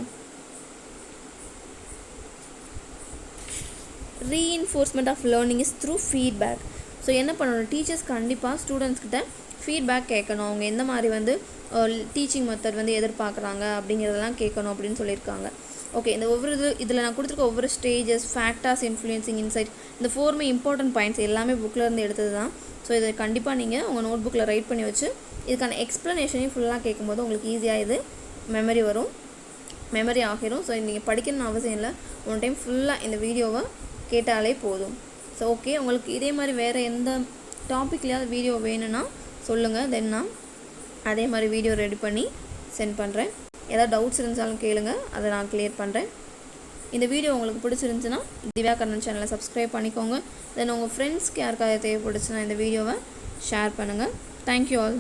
Reinforcement of learning is through feedback. So என்ன பண்ணணும், டீச்சர்ஸ் கண்டிப்பாக ஸ்டூடெண்ட்ஸ்கிட்ட ஃபீட்பேக் கேட்கணும். அவங்க எந்த மாதிரி வந்து டீச்சிங் மெத்தட் வந்து எதிர்பார்க்குறாங்க அப்படிங்கிறதெல்லாம் கேட்கணும் அப்படின்னு சொல்லியிருக்காங்க. ஓகே, இந்த ஒவ்வொரு இதில் நான் கொடுத்துருக்க ஒவ்வொரு ஸ்டேஜஸ், ஃபேக்டர்ஸ், இன்ஃப்ளூயன்சிங் இன்சைட், இந்த 4 இம்பார்ட்டன்ட் பாயிண்ட்ஸ் எல்லாமே புக்கில் இருந்து எடுத்தது தான். ஸோ இதை கண்டிப்பாக நீங்கள் உங்கள் நோட் புக்கில் ரைட் பண்ணி வச்சு இதுக்கான எக்ஸ்ப்ளனேஷனையும் ஃபுல்லாக கேட்கும்போது உங்களுக்கு ஈஸியாக இது மெமரி ஆகிரும். ஸோ நீங்கள் படிக்கணும்னு அவசியம் இல்லை, ஒன் டைம் ஃபுல்லாக இந்த வீடியோவை கேட்டாலே போதும். ஸோ ஓகே, உங்களுக்கு இதே மாதிரி வேறு எந்த டாப்பிக்லையாவது வீடியோ வேணும்னா சொல்லுங்கள், தென் நான் அதே மாதிரி வீடியோ ரெடி பண்ணி சென்ட் பண்ணுறேன். ஏதாவது டவுட்ஸ் இருந்தாலும் கேளுங்க, அதை நான் கிளியர் பண்ணுறேன். இந்த வீடியோ உங்களுக்கு பிடிச்சிருந்துச்சுன்னா திவ்யா கர்ணன் சேனலை சப்ஸ்கிரைப் பண்ணிக்கோங்க. தென் உங்கள் ஃப்ரெண்ட்ஸ்க்கு யாருக்காவது தேவைப்படுச்சுன்னா இந்த வீடியோவை ஷேர் பண்ணுங்கள். Thank you all.